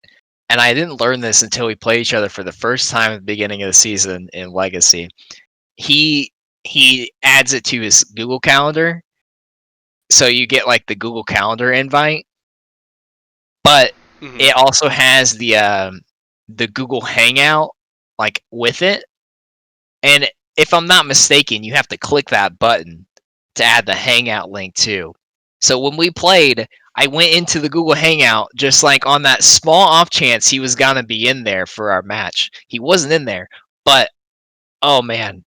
and I didn't learn this until we played each other for the first time at the beginning of the season in Legacy, he adds it to his Google Calendar, so you get like the Google Calendar invite, but
Mm-hmm.
it also has the Google Hangout like with it. And if I'm not mistaken, you have to click that button to add the Hangout link too. So when we played, I went into the Google Hangout just like on that small off chance he was gonna be in there for our match. He wasn't in there, but oh man,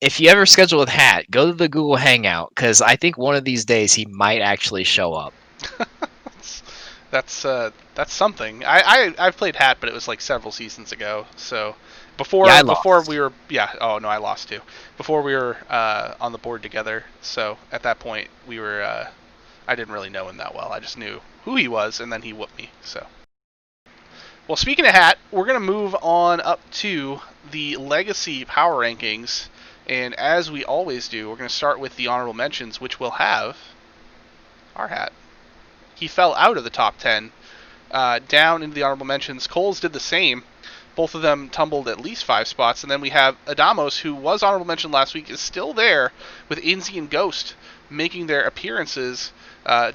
if you ever schedule with Hat, go to the Google Hangout because I think one of these days he might actually show up.
That's something. I've played Hat, but it was like several seasons ago. So
Yeah, I
before
lost.
we were oh no, I lost too. Before we were on the board together. So at that point we were I didn't really know him that well. I just knew who he was, and then he whooped me. So well, speaking of Hat, we're gonna move on up to the Legacy Power Rankings, and as we always do, we're gonna start with the honorable mentions, which will have our Hat. He fell out of the top 10, down into the honorable mentions. Coles did the same, Both of them tumbled at least 5 spots. And then we have Adamos, who was honorable mention last week, is still there with Inzi and Ghost making their appearances,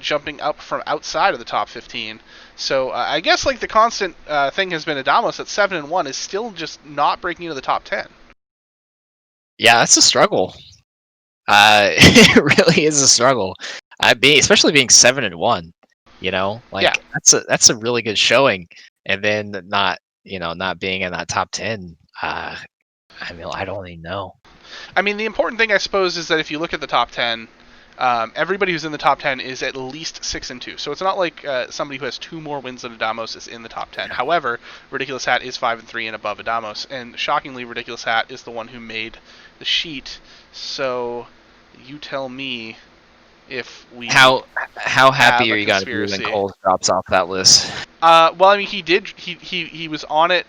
jumping up from outside of the top 15. So I guess like the constant thing has been Adamos at 7-1 is still just not breaking into the top 10.
Yeah, that's a struggle. It really is a struggle. Especially being 7-1. You know, like
Yeah.
that's a really good showing, and then not being in that top 10. I mean, I don't even know.
I mean, the important thing, I suppose, is that if you look at the top 10, everybody who's in the top 10 is at least 6-2. So it's not like somebody who has 2 more wins than Adamos is in the top 10. However, Ridiculous Hat is 5-3 and above Adamos, and shockingly, Ridiculous Hat is the one who made the sheet. So you tell me if we
how happy are you gonna be when Cole drops off that list?
Well, I mean, he was on it,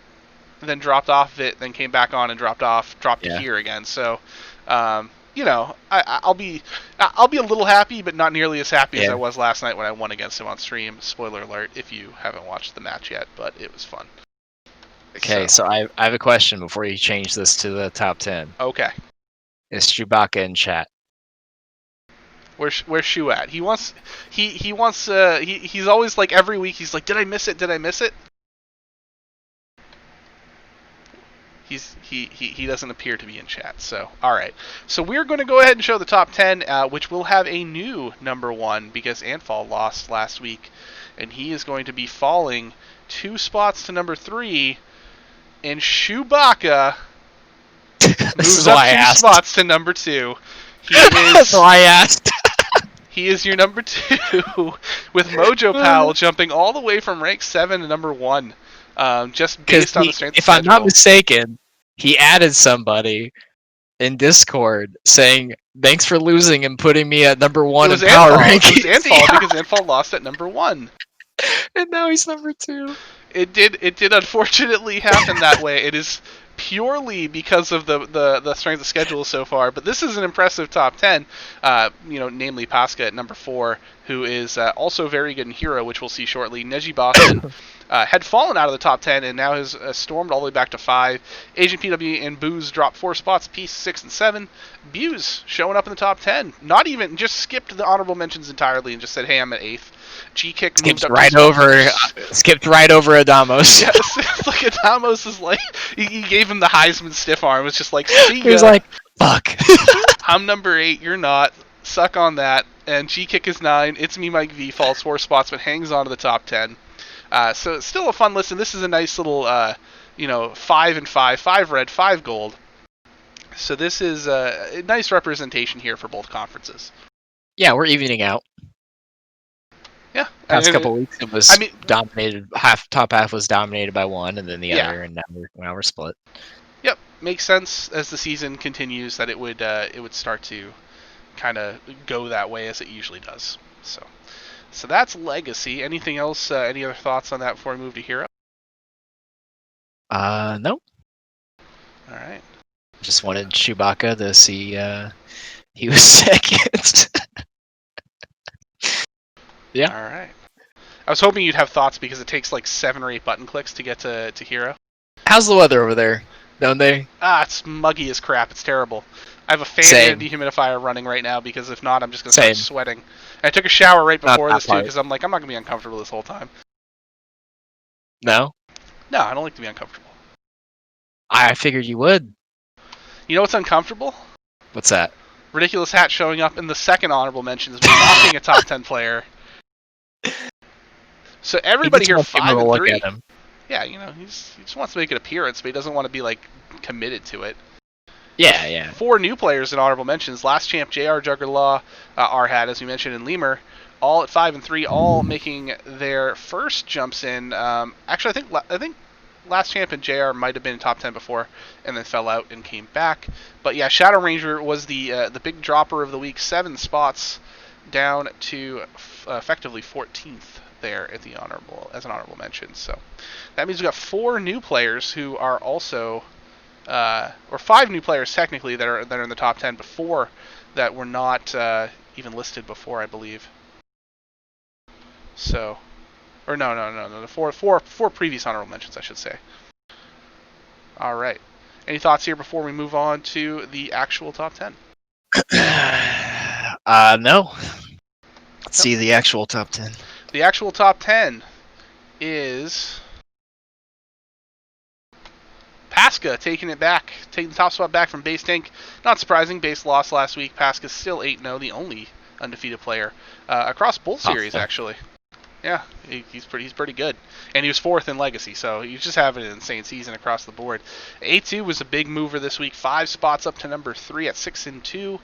then dropped off of it, then came back on and dropped to here again. So, you know, I'll be a little happy, but not nearly as happy as I was last night when I won against him on stream. Spoiler alert if you haven't watched the match yet, but it was fun.
Okay, so I have a question before you change this to the top 10.
Okay.
Is Chewbacca in chat?
Where's Shu at? He wants he's always like every week he's like, did I miss it? He doesn't appear to be in chat. So all right. So we're going to go ahead and show the top 10, which will have a new number 1 because Antfall lost last week, and he is going to be falling 2 spots to number 3, and Chewbacca moves up 2 spots to number 2.
That's why I asked.
He is your number 2, with Mojo Pal jumping all the way from rank 7 to number 1, just based on the strength of schedule.
If I'm not mistaken, he added somebody in Discord saying, thanks for losing and putting me at number 1 in power rankings.
It was Antfall because Antfall lost at number 1.
And now he's number 2.
It did unfortunately happen that way. It is purely because of the strength of schedule so far, but this is an impressive top 10, namely Pasca at number 4, who is also very good in Hero, which we'll see shortly. Neji Boston had fallen out of the top 10 and now has stormed all the way back to 5. Agent PW and Booze dropped 4 spots, Peace 6 and 7. Buse showing up in the top 10, not even, just skipped the honorable mentions entirely and just said, hey, I'm at 8th. G-Kick moved up
skipped right over Adamos.
Yes, like Adamos is like, he gave him the Heisman stiff arm. It's just like, see ya.
He was like, fuck.
I'm number 8, you're not. Suck on that. And G-Kick is 9. It's me, Mike V, falls 4 spots, but hangs on to the top 10. So it's still a fun list, and this is a nice little, 5 and 5, 5 red, 5 gold. So this is a nice representation here for both conferences.
Yeah, we're evening out.
Yeah.
Past couple weeks, it was dominated. Top half was dominated by one, and then the other, and now we're split.
Yep, makes sense as the season continues that it would start to kind of go that way as it usually does. So that's Legacy. Anything else? Any other thoughts on that before we move to Hero?
No.
All right.
Just wanted Chewbacca to see he was second. Yeah.
All right. I was hoping you'd have thoughts because it takes like 7 or 8 button clicks to get to Hero.
How's the weather over there? Donde?
It's muggy as crap. It's terrible. I have a fan and a dehumidifier running right now because if not, I'm just going to start sweating. And I took a shower right before this too because I'm like, I'm not going to be uncomfortable this whole time.
No?
No, I don't like to be uncomfortable.
I figured you would.
You know what's uncomfortable?
What's that?
Ridiculous Hat showing up in the second honorable mentions, but not being a top 10 player. So everybody here 5 and 3. Yeah, he just wants to make an appearance, but he doesn't want to be like committed to it.
Yeah.
4 new players in honorable mentions: Last Champ, JR, Juggerlaw, Arhat, as we mentioned, and Lemur, all at 5 and 3, all making their first jumps in. Actually, I think Last Champ and JR might have been in top 10 before, and then fell out and came back. But yeah, Shadow Ranger was the big dropper of the week, 7 spots down to effectively 14th there at as an honorable mention. So that means we've got 4 new players who are also, or 5 new players technically that are in the top 10 before that were not even listed before, I believe. So, or no, 4 previous honorable mentions, I should say. All right. Any thoughts here before we move on to the actual top 10?
No. Let's see the actual top 10.
The actual top 10 is Pasca taking the top spot back from Base Tank. Not surprising, Base lost last week. Pasca's still 8-0, the only undefeated player across both series, actually. Yeah, he's pretty good. And he was 4th in Legacy, so he's just having an insane season across the board. A2 was a big mover this week, 5 spots up to number 3 at 6-2.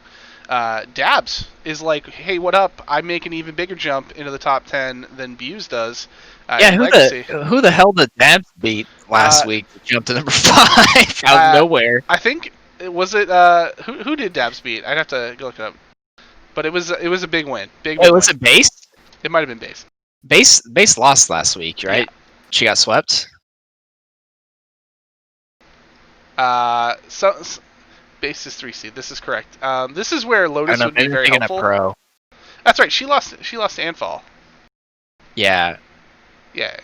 Dabs is like, hey, what up? I make an even bigger jump into the top 10 than Buse does.
Who the hell did Dabs beat last week to jump to number 5 out of nowhere?
I think was it who did Dabs beat? I'd have to go look it up. But it was a big win.
Was it Base?
It might have been Base.
Base lost last week, right? Yeah. She got swept.
Base is 3 seed. This is correct. This is where Lotus would be very helpful.
Pro.
That's right. She lost to Anfall.
Yeah.
Yeah.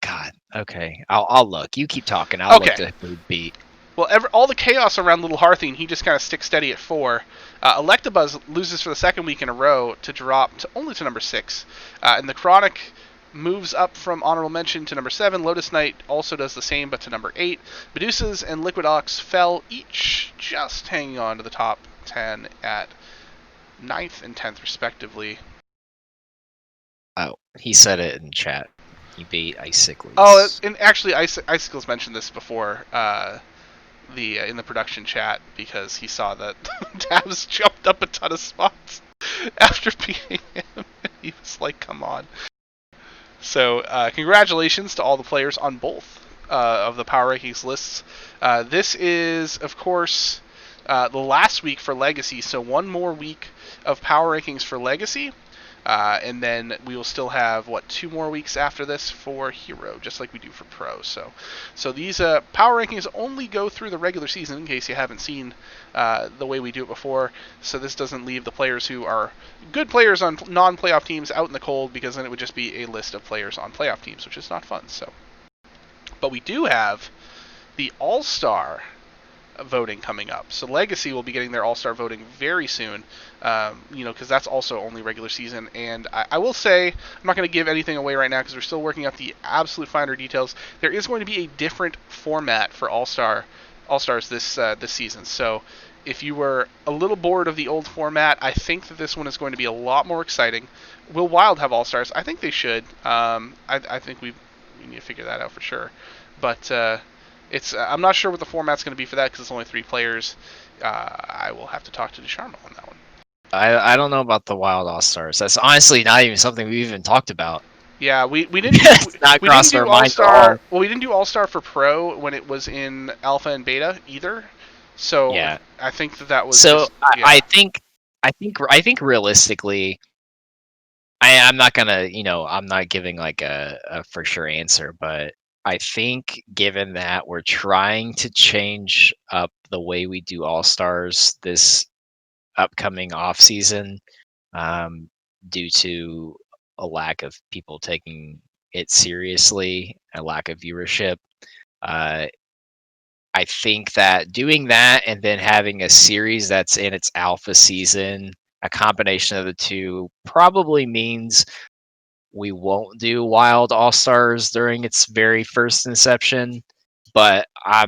God. Okay. I'll look. You keep talking. I'll look at who beat.
Well, all the chaos around Little Hearthing, he just kind of sticks steady at 4. Electabuzz loses for the 2nd week in a row to drop only to number 6. And the Chronic moves up from honorable mention to number 7. Lotus Knight also does the same, but to number 8. Medusas and Liquid Ox fell each just hanging on to the top 10 at 9th and 10th, respectively.
Oh, he said it in chat. He beat Icicles.
Oh, and actually, Icicles mentioned this before in the production chat because he saw that Dabs jumped up a ton of spots after beating him. He was like, come on. So, congratulations to all the players on both of the Power Rankings lists. This is, of course, the last week for Legacy, so one more week of Power Rankings for Legacy. And then we will still have, 2 more weeks after this for Hero, just like we do for Pro. So these Power Rankings only go through the regular season, in case you haven't seen the way we do it before. So this doesn't leave the players who are good players on non-playoff teams out in the cold, because then it would just be a list of players on playoff teams, which is not fun. But we do have the All-Star voting coming up. So Legacy will be getting their All-Star voting very soon, because that's also only regular season. And I will say, I'm not going to give anything away right now because we're still working out the absolute finer details. There is going to be a different format for All-Stars this season. So if you were a little bored of the old format, I think that this one is going to be a lot more exciting. Will Wild have All-Stars? I think they should. I think we need to figure that out for sure. But I'm not sure what the format's going to be for that because it's only 3 players. I will have to talk to TwoStarMako on that one.
I don't know about the Wild All-Stars. That's honestly not even something we even talked about.
Yeah, we didn't.
Not crossed our minds at all.
Well, we didn't do All-Star for Pro when it was in Alpha and Beta either. So yeah. I think that was.
So I think realistically, I'm not gonna, I'm not giving like a for sure answer, but I think given that we're trying to change up the way we do All-Stars this upcoming off season, due to a lack of people taking it seriously, a lack of viewership, I think that doing that and then having a series that's in its alpha season, a combination of the two, probably means we won't do Wild All-Stars during its very first inception, but I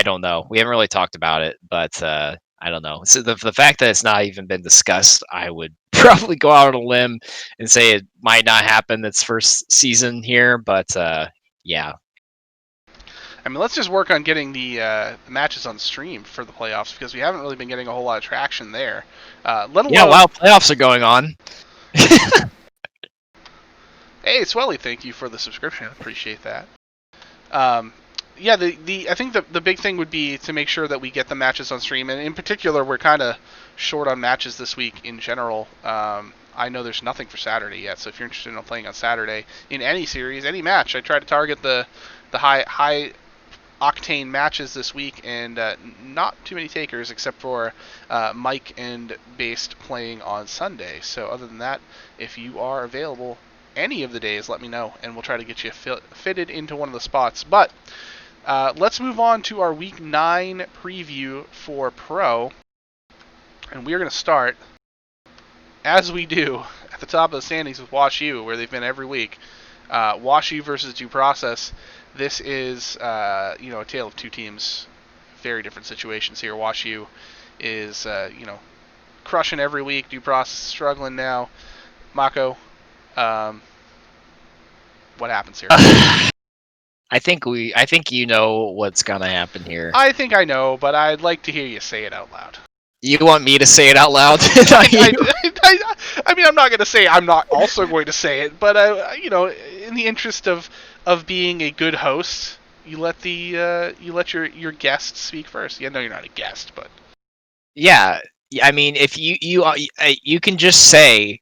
don't know. We haven't really talked about it, but I don't know. So the fact that it's not even been discussed, I would probably go out on a limb and say it might not happen its first season here, but yeah.
I mean, let's just work on getting the matches on stream for the playoffs, because we haven't really been getting a whole lot of traction there. Let alone...
Yeah, while playoffs are going on.
Hey, Swelly, thank you for the subscription. Appreciate that. Yeah, I think the big thing would be to make sure that we get the matches on stream, and in particular, we're kind of short on matches this week in general. I know there's nothing for Saturday yet, so if you're interested in playing on Saturday in any series, any match, I try to target the high octane matches this week, and not too many takers except for Mike and Based playing on Sunday. So other than that, if you are available any of the days, let me know, and we'll try to get you fitted into one of the spots. But Let's move on to our Week 9 preview for Pro. And we are going to start, as we do, at the top of the standings with Wash U, where they've been every week. Wash U versus Due Process. This is, a tale of two teams. Very different situations here. Wash U is, crushing every week. Due Process is struggling now. Mako, what happens here?
I think you know what's gonna happen here.
I think I know, but I'd like to hear you say it out loud.
You want me to say it out loud?
I mean, I'm not going to say I'm not also going to say it, but in the interest of being a good host, you let your guest speak first. Yeah, no, you're not a guest, but
Yeah, I mean, if you can just say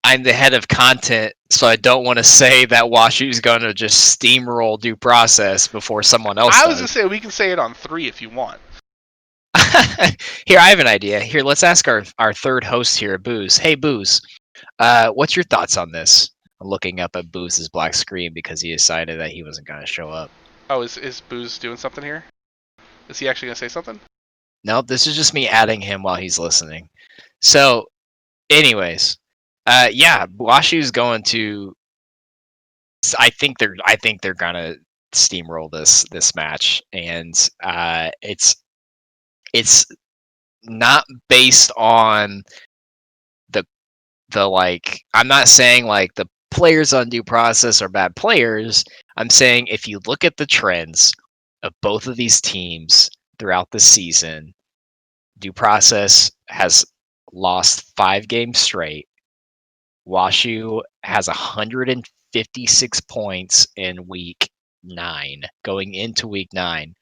I'm the head of content, so I don't want to say that Washu's going to just steamroll Due Process before someone else
I
does.
was going to say we can say it on 3 if you want.
Here, I have an idea. Here, let's ask our third host here, Booze. Hey, Booze, what's your thoughts on this? I'm looking up at Booze's black screen because he decided that he wasn't going to show up.
Oh, is Booze doing something here? Is he actually going to say something?
No, this is just me adding him while he's listening. So, anyways, yeah, Washu's going to. I think they're gonna steamroll this match, and it's not based on the like. I'm not saying like the players on Due Process are bad players. I'm saying if you look at the trends of both of these teams throughout the season, Due Process has lost 5 games straight. Washu has 156 points in week 9, going into week 9.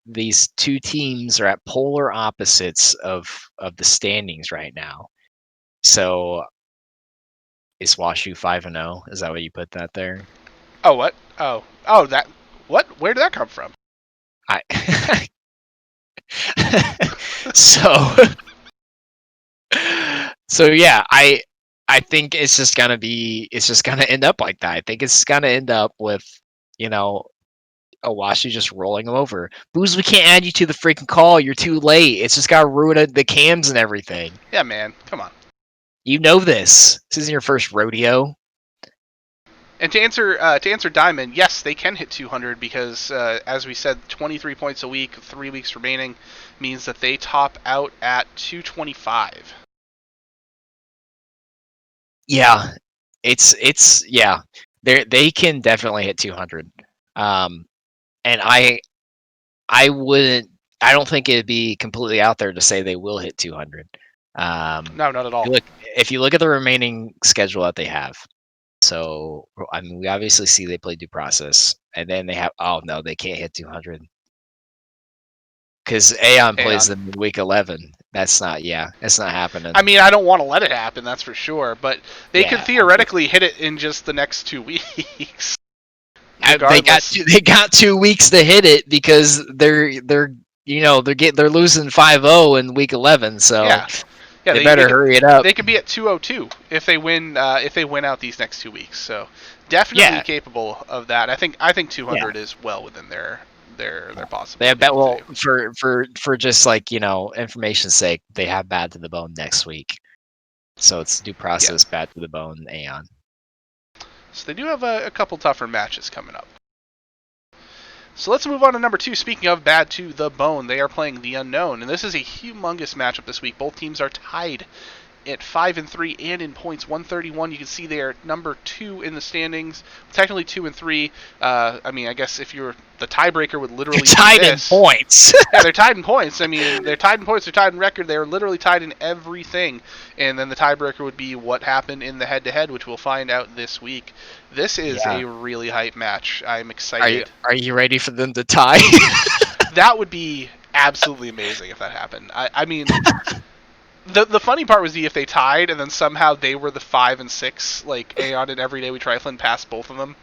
These two teams are at polar opposites of the standings right now. So is Washu 5-0? Is that what you put that there?
Oh, what? Oh, that. What? Where did that come from?
So yeah, I think it's just gonna end up like that. I think it's gonna end up with, Owashi just rolling them over. Booze, we can't add you to the freaking call. You're too late. It's just gotta ruin the cams and everything.
Yeah, man. Come on.
You know this. This isn't your first rodeo.
And to answer Diamond, yes, they can hit 200 because, as we said, 23 points a week, 3 weeks remaining, means that they top out at 225.
Yeah, it's yeah. They can definitely hit 200. And I wouldn't. I don't think it'd be completely out there to say they will hit 200.
No, not at all.
If you look at the remaining schedule that they have, so I mean, we obviously see they play Due Process, and then they have. Oh no, they can't hit 200 because Aeon plays them in week 11. That's not happening.
I mean, I don't want to let it happen. That's for sure. But they could theoretically hit it in just the next 2 weeks.
They got 2 weeks to hit it because they're losing 5-0 in week 11, so they better hurry it up.
They could be at 202 if they win out these next 2 weeks. So definitely capable of that. I think 200 is well within their possibility.
They have for just information's sake, they have Bad to the Bone next week, so it's Due Process, Bad to the Bone, Aeon.
So they do have a couple tougher matches coming up. So let's move on to number 2. Speaking of Bad to the Bone, they are playing The Unknown, and this is a humongous matchup this week. Both teams are tied at 5-3 and in points 131. You can see they are number 2 in the standings, technically 2 and 3. I mean, I guess if you're the tiebreaker would literally be
tied in points.
Yeah, they're tied in points. I mean, they're tied in points. They're tied in record. They're literally tied in everything. And then the tiebreaker would be what happened in the head-to-head, which we'll find out this week. This is a really hype match. I'm excited.
Are you ready for them to tie?
That would be absolutely amazing if that happened. I mean, the funny part was if they tied and then somehow they were the 5 and 6, like Aeon and Everyday We Trifling passed both of them.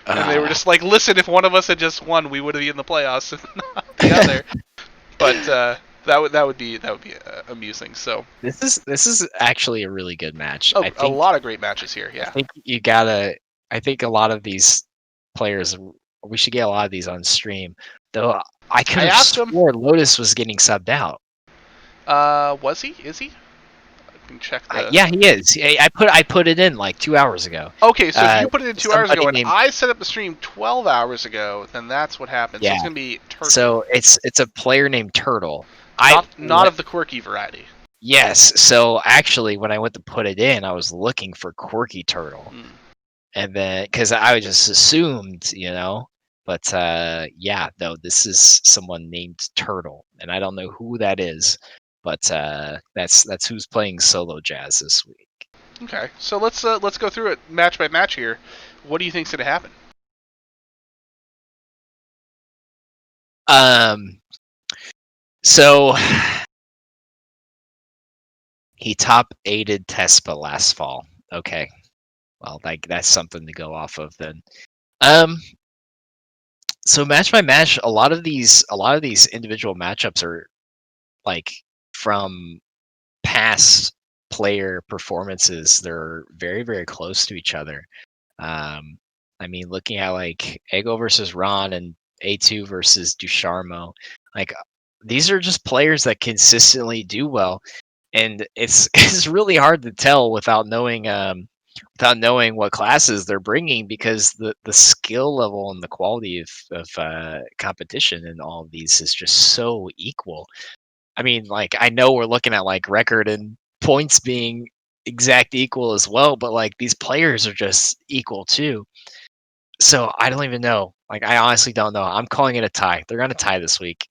And they were just like, listen, if one of us had just won, we would have been in the playoffs and not the other. But that would be amusing. So
this is actually a really good match.
Oh, a lot of great matches here. Yeah,
I think a lot of these players We should get a lot of these on stream. Though I could
I
have
asked him.
swore Lotus was getting subbed out.
Was he? Is he? I can check the.
Yeah, he is. I put it in like 2 hours ago.
Okay, so if you put it in 2 hours
Somebody
ago and
named
I set up the stream 12 hours ago, then that's what happened. So
Yeah.
it's gonna be Turtle.
So it's a player named Turtle.
Not of the quirky variety.
Yes. So actually, when I went to put it in, I was looking for Quirky Turtle, and then because I just assumed, but yeah, no, this is someone named Turtle, and I don't know who that is, but that's who's playing solo jazz this week.
Okay, so let's go through it match by match here. What do you think's gonna happen?
So he top 8'd Tespa last fall. Okay, well, that's something to go off of then. So match by match, a lot of these individual matchups are like from past player performances. They're very, very close to each other. I mean, looking at like Ego versus Ron and A2 versus DuSharmo, like these are just players that consistently do well, and it's it's really hard to tell without knowing what classes they're bringing, because the skill level and the quality of competition in all of these is just so equal. I mean, like, I know we're looking at like record and points being exact equal as well, but like these players are just equal too. So I don't even know. Like, I honestly don't know. I'm calling it a tie. They're gonna tie this week,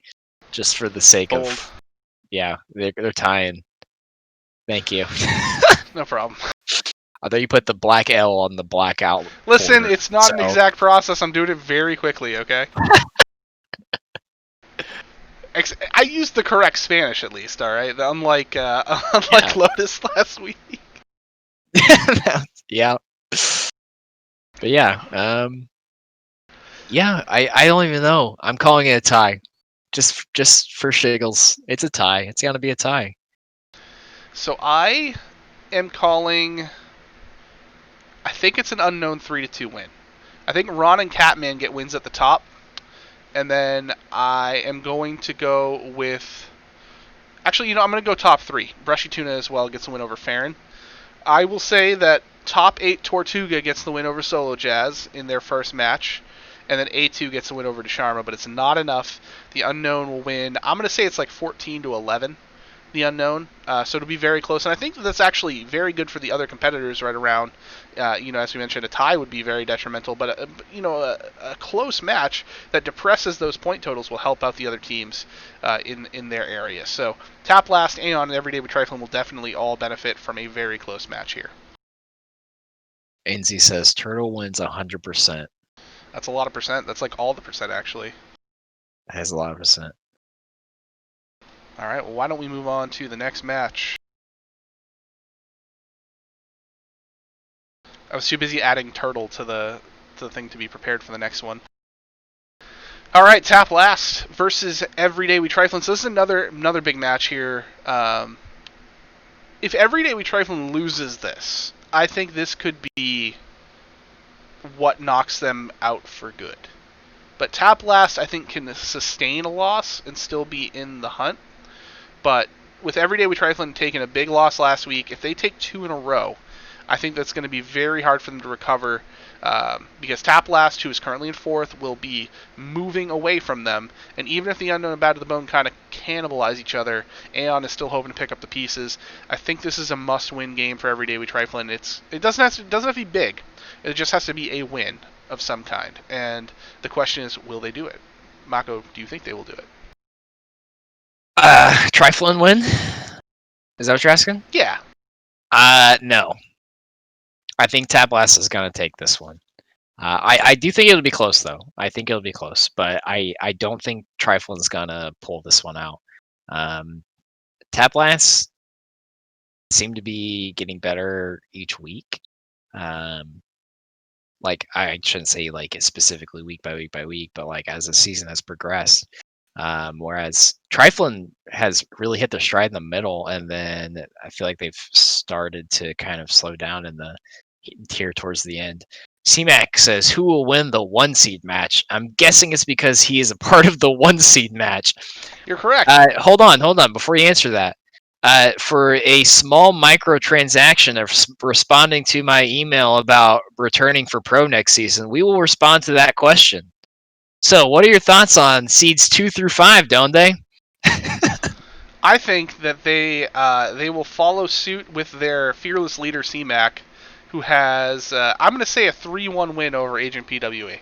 just for the sake
Bold.
of, yeah, they're tying. Thank you.
No problem.
I thought you put the black L on the blackout.
Listen,
folder,
it's not an exact process. I'm doing it very quickly, okay? I used the correct Spanish at least, all right? Unlike Lotus last week.
Yeah. But yeah, yeah, I don't even know. I'm calling it a tie. Just for shiggles. It's a tie. It's gonna be a tie.
So I am calling. I think it's an unknown 3-2 win. I think Ron and Catman get wins at the top, and then I am going to go with. Actually, I'm going to go top 3. Brushy Tuna as well gets the win over Farron. I will say that top 8 Tortuga gets the win over Solo Jazz in their first match, and then A2 gets the win over DeSharma, but it's not enough. The unknown will win. I'm going to say it's like 14-11, the unknown. So it'll be very close, and I think that's actually very good for the other competitors right around. As we mentioned, a tie would be very detrimental, but a close match that depresses those point totals will help out the other teams in their area. So Tap Last, Aeon, and Everyday with Trifling will definitely all benefit from a very close match here.
Ainsley says Turtle wins 100%.
That's a lot of percent. That's like all the percent, actually.
It has a lot of percent.
All right, well, why don't we move on to the next match? I was too busy adding Turtle to the thing to be prepared for the next one. All right, Tap Last versus Everyday We Trifling. So this is another big match here. If Everyday We Trifling loses this, I think this could be what knocks them out for good. But Tap Last, I think, can sustain a loss and still be in the hunt. But with Everyday We Trifling taking a big loss last week, if they take 2 in a row, I think that's going to be very hard for them to recover, because Tap Last, who is currently in 4th, will be moving away from them. And even if the Unknown and Bad to the Bone kind of cannibalize each other, Aeon is still hoping to pick up the pieces. I think this is a must-win game for Everyday We Trifling. It doesn't have to be big. It just has to be a win of some kind. And the question is, will they do it? Mako, do you think they will do it?
Trifling win? Is that what you're asking?
Yeah.
No. I think Tap Last is gonna take this one. I do think it'll be close though. I think it'll be close, but I don't think Trifling's gonna pull this one out. Tap Last seem to be getting better each week. Like, I shouldn't say like specifically week by week by week, but like as the season has progressed. Whereas Trifling has really hit their stride in the middle, and then I feel like they've started to kind of slow down in the here towards the end. C-Mac says, who will win the 1 seed match? I'm guessing it's because he is a part of the 1 seed match.
You're correct.
Hold on. Before you answer that, for a small microtransaction of responding to my email about returning for Pro next season, we will respond to that question. So, what are your thoughts on seeds 2 through 5, Donde?
I think that they will follow suit with their fearless leader C-Mac, who has I'm going to say a 3-1 win over Agent PWE.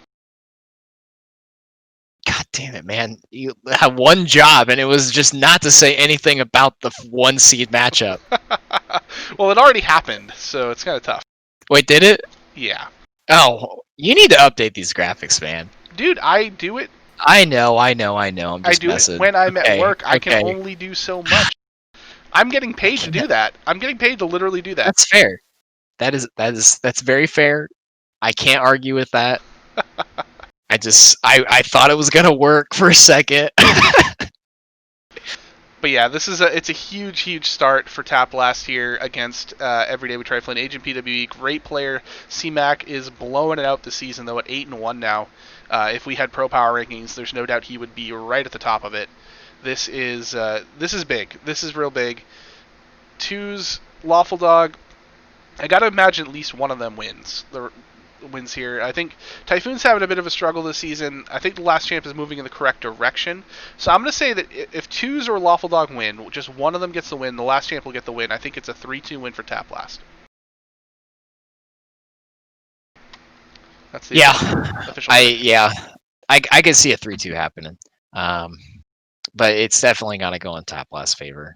God damn it, man! You had one job, and it was just not to say anything about the 1 seed matchup.
Well, it already happened, so it's kind of tough.
Wait, did it?
Yeah.
Oh, you need to update these graphics, man.
Dude, I do it.
I know. I'm
I
just
do
messing.
it when I'm at work. I
okay.
can only do so much. I'm getting paid to do that. I'm getting paid to literally do that.
That's fair. That's very fair. I can't argue with that. I thought it was gonna work for a second.
But yeah, it's a huge start for Tap Blast here against Everyday We Trifling. Agent PWE, great player. C-Mac is blowing it out this season though at 8-1 now. If we had Pro Power rankings, there's no doubt he would be right at the top of it. This is big. This is real big. 2's Lawful Dog. I gotta imagine at least one of them wins. Wins here. I think Typhoon's having a bit of a struggle this season. I think the last champ is moving in the correct direction. So I'm going to say that if 2's or Lawful Dog win, just one of them gets the win, the last champ will get the win. I think it's a 3-2 win for Tap Blast. That's the official.
I can see a 3-2 happening. But it's definitely going to go in Tap Blast's favor.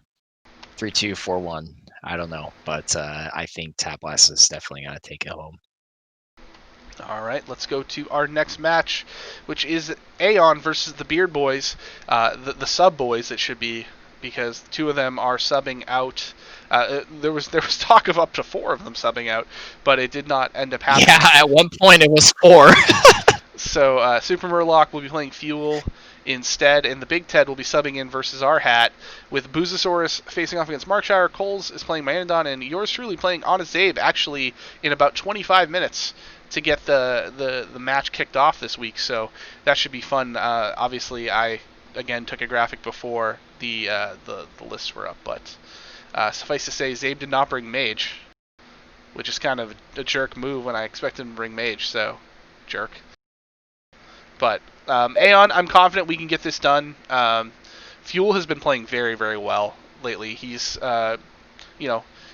3-2, 4-1. I don't know, but I think Tap Blast is definitely going to take it home.
All right, let's go to our next match, which is Aeon versus the Beard Boys, the sub boys it should be, because 2 of them are subbing out. There was talk of up to 4 of them subbing out, but it did not end up happening.
Yeah, at one point it was 4.
So Super Murloc will be playing Fuel instead, and the Big Ted will be subbing in versus our hat, with Boozosaurus facing off against Markshire. Coles is playing Myrmidon, and yours truly playing Honest Abe, actually in about 25 minutes to get the match kicked off this week. So that should be fun. Obviously, I again took a graphic before the lists were up, but suffice to say, Zabe did not bring Mage, which is kind of a jerk move when I expected him to bring Mage. So jerk. But Aeon, I'm confident we can get this done. Fuel has been playing very, very well lately. He's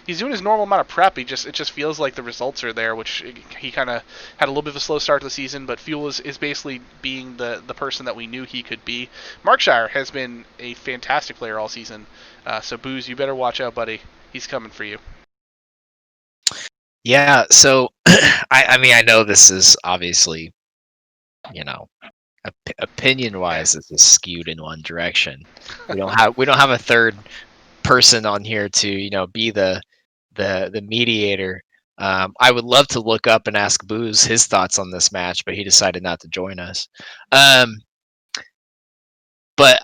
he's doing his normal amount of prep. It just feels like the results are there, which he kind of had a little bit of a slow start to the season, but Fuel is basically being the person that we knew he could be. Markshire has been a fantastic player all season. So Booze, you better watch out, buddy. He's coming for you.
Yeah, so I mean, I know this is obviously, opinion-wise, this is skewed in one direction. We don't have a third person on here to be the mediator. I would love to look up and ask Booze his thoughts on this match, but he decided not to join us. But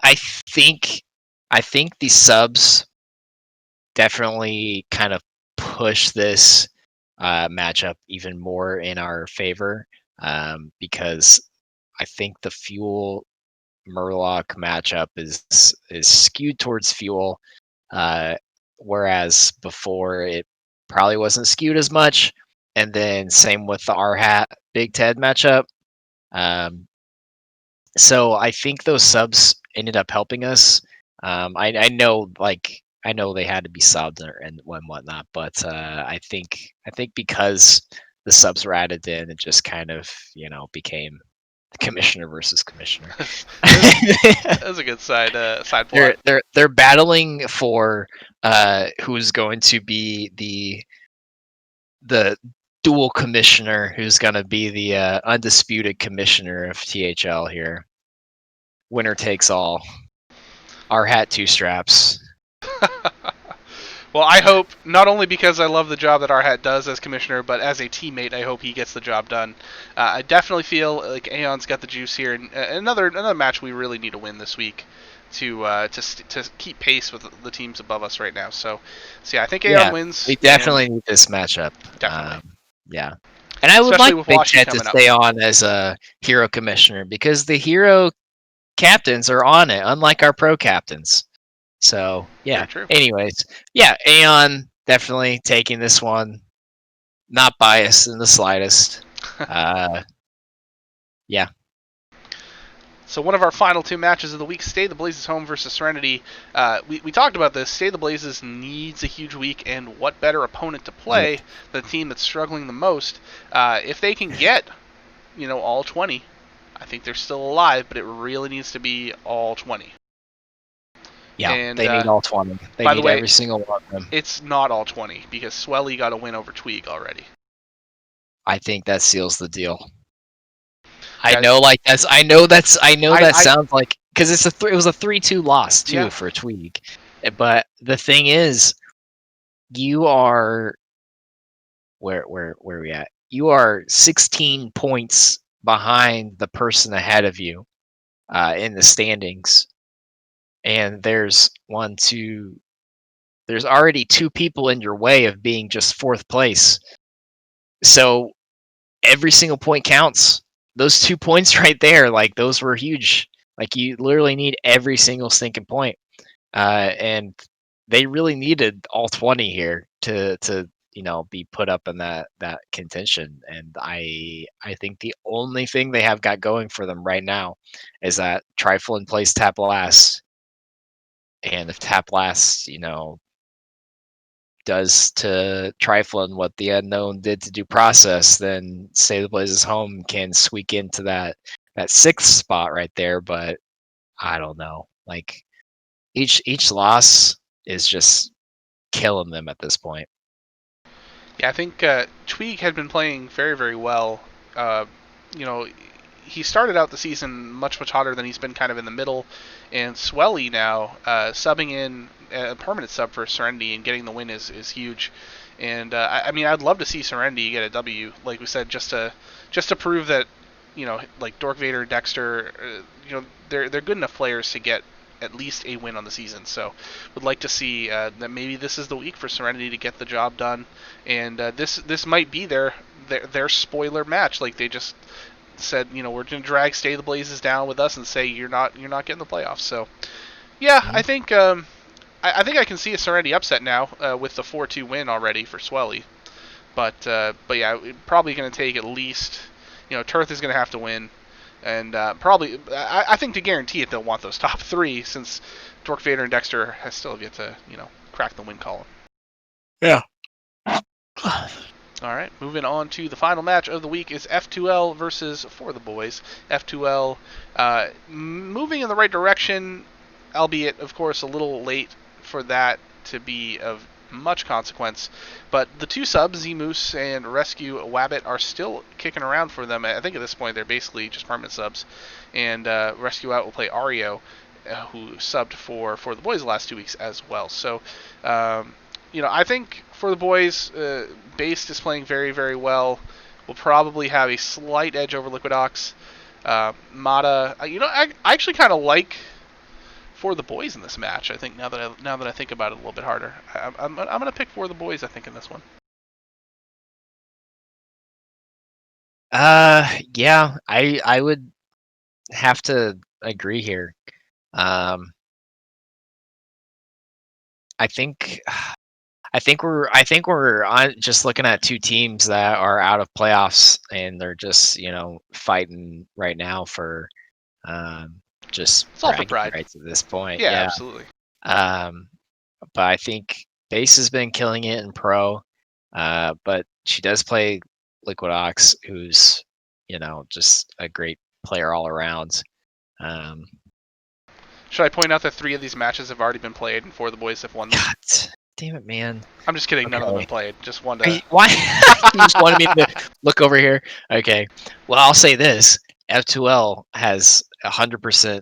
I think the subs definitely kind of push this matchup even more in our favor, because I think the Fuel Murloc matchup is skewed towards Fuel, whereas before it probably wasn't skewed as much. And then same with the R Hat Big Ted matchup. So I think those subs ended up helping us. I know they had to be subbed and whatnot, but I think because the subs were added in, it just kind of became commissioner versus commissioner.
That's a good side plot.
They're battling for who's going to be the dual commissioner, who's going to be the undisputed commissioner of THL here. Winner takes all. Our hat, 2 straps.
Well, I hope, not only because I love the job that our hat does as commissioner, but as a teammate, I hope he gets the job done. I definitely feel like Aeon's got the juice here, and another match we really need to win this week to keep pace with the teams above us right now. So yeah, I think Aeon wins.
We definitely need this matchup.
Definitely.
Yeah. And I would
especially
like
with
Big
Washi
Ted to
coming up.
stay on as a hero commissioner because the hero captains are on it, unlike our pro captains. So yeah.
Very true.
Anyways, yeah, Aeon definitely taking this one. Not biased in the slightest. Yeah.
So one of our final two matches of the week, Stay the Blazes home versus Serenity. We talked about this. Stay the Blazes needs a huge week, and what better opponent to play
Yep.
than the team that's struggling the most? If they can get, all 20, I think they're still alive, but it really needs to be all 20.
Yeah,
And
they need all 20. They
by the
need
way,
every single one of them.
it's not all 20 because Swelly got a win over Tweeg already.
I think that seals the deal.
Yeah,
I know that
I
sounds like because it was a 3-2 loss too
yeah.
for Tweeg. But the thing is, you are where are we at? You are 16 points behind the person ahead of you in the standings, and there's already two people in your way of being just fourth place. So every single point counts. Those 2 points right there, like those were huge. Like you literally need every single stinking point, and they really needed all 20 here to be put up in that contention. And I think the only thing they have got going for them right now is that Triflin plays tap last, and if tap last, does to Triflin what the unknown did to Due Process, then Stay the Blazes home can squeak into that sixth spot right there. But I don't know. Like each loss is just killing them at this point.
Yeah, I think Tweeg had been playing very, very well. Uh, you know, he started out the season much, much hotter than he's been kind of in the middle. And Swelly now, subbing in a permanent sub for Serenity and getting the win is huge. And I mean, I'd love to see Serenity get a W, like we said, just to prove that, like Dork Vader, Dexter, they're good enough players to get at least a win on the season. So, would like to see that maybe this is the week for Serenity to get the job done, and this might be their spoiler match. Like they just said, we're going to drag Stay the Blazes down with us and say you're not getting the playoffs. So, yeah,
Mhm.
I think I think I can see a Serenity upset now with the 4-2 win already for Swelly. But yeah, probably going to take at least, Turth is going to have to win. And probably, I think to guarantee it, they'll want those top three since Dork Vader and Dexter still have yet to, crack the win column.
Yeah.
All right, moving on to the final match of the week is F2L versus For the Boys. F2L moving in the right direction, albeit, of course, a little late for that to be of much consequence. But the two subs, Z-Moose and Rescue Wabbit, are still kicking around for them. I think at this point they're basically just permanent subs. And Rescue Out will play Ario, who subbed for the Boys the last 2 weeks as well. So, I think For the Boys, Based is playing very, very well. Will probably have a slight edge over Liquid Ox. Mata, I actually kind of like For the Boys in this match. I think now that I think about it a little bit harder, I'm gonna pick For the Boys. I think in this one.
Yeah, I would have to agree here. I think we're on just looking at two teams that are out of playoffs and they're just fighting right now for just
It's all for
bragging
pride.
rights at this point.
Yeah,
Yeah.
absolutely.
Um, but I think Base has been killing it in pro. But she does play Liquid Ox, who's just a great player all around. Um,
Should I point out that 3 of these matches have already been played and 4 of the boys have won them?
God damn it, man!
I'm just kidding. None of them
Okay.
have played. Just one to.
Why? You just wanted me to look over here. Okay. Well, I'll say this: F2L has 100%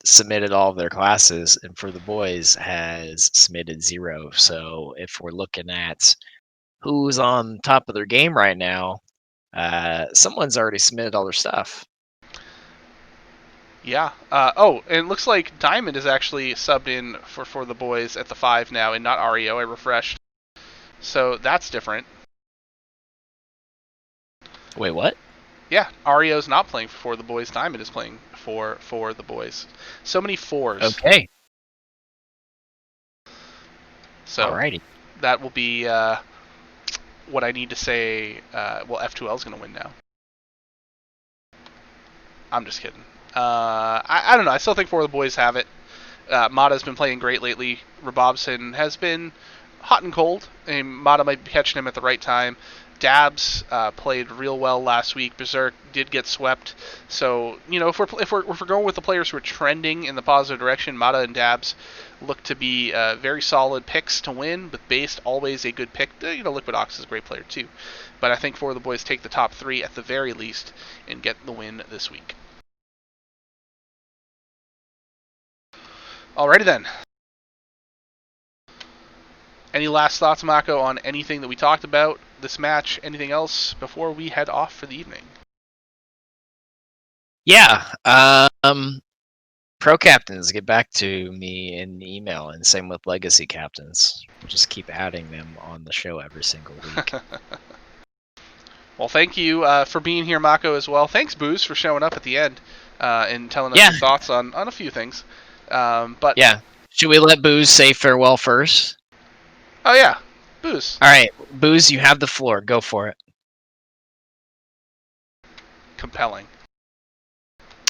submitted all of their classes, and for the boys has submitted 0. So if we're looking at who's on top of their game right now, someone's already submitted all their stuff.
Yeah. And it looks like Diamond is actually subbed in for the boys at the 5 now, and not Ario. I refreshed. So that's different.
Wait, what?
Yeah, Ario's not playing for the boys. Diamond is playing for the boys. So many fours.
Okay.
So
Alrighty.
that will be what I need to say. Well, F2L is going to win now. I'm just kidding. I don't know. I still think four of the boys have it. Mata's been playing great lately. Rabobson has been hot and cold, and Mata might be catching him at the right time. Dabs played real well last week. Berserk did get swept. So if we're going with the players who are trending in the positive direction, Mata and Dabs look to be very solid picks to win. With Based always a good pick. Liquid Ox is a great player too, but I think four of the boys take the top three at the very least and get the win this week. Alrighty then. Any last thoughts, Mako, on anything that we talked about this match? Anything else before we head off for the evening?
Yeah. Pro captains, get back to me in email, and same with legacy captains. We'll just keep adding them on the show every single week.
Well, thank you for being here, Mako, as well. Thanks, Booze, for showing up at the end and telling us your thoughts on a few things. But
yeah, should we let Booze say farewell first?
Oh yeah, Booze.
All right, Booze, you have the floor. Go for it.
Compelling.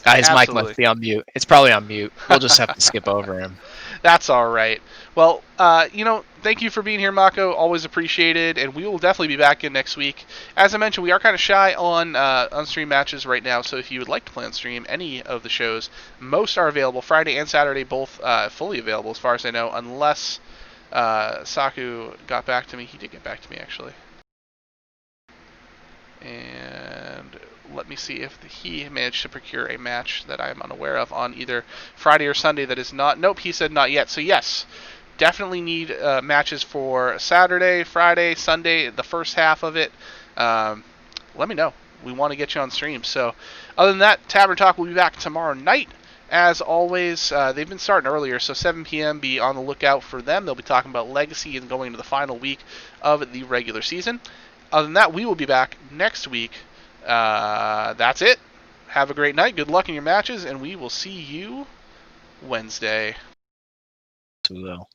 His mic must be on mute. It's probably on mute. We'll just have to skip over him.
That's all right. Well, thank you for being here, Mako. Always appreciated, and we will definitely be back in next week. As I mentioned, we are kind of shy on stream matches right now, so if you would like to play on stream any of the shows, most are available. Friday and Saturday, both fully available, as far as I know, unless Saku got back to me. He did get back to me, actually. And let me see if he managed to procure a match that I am unaware of on either Friday or Sunday that is not... Nope, he said not yet. So yes, definitely need matches for Saturday, Friday, Sunday, the first half of it. Let me know. We want to get you on stream. So other than that, Tavern Talk will be back tomorrow night. As always, they've been starting earlier, so 7 p.m. Be on the lookout for them. They'll be talking about Legacy and going into the final week of the regular season. Other than that, we will be back next week. That's it. Have a great night. Good luck in your matches, and we will see you Wednesday.
We will.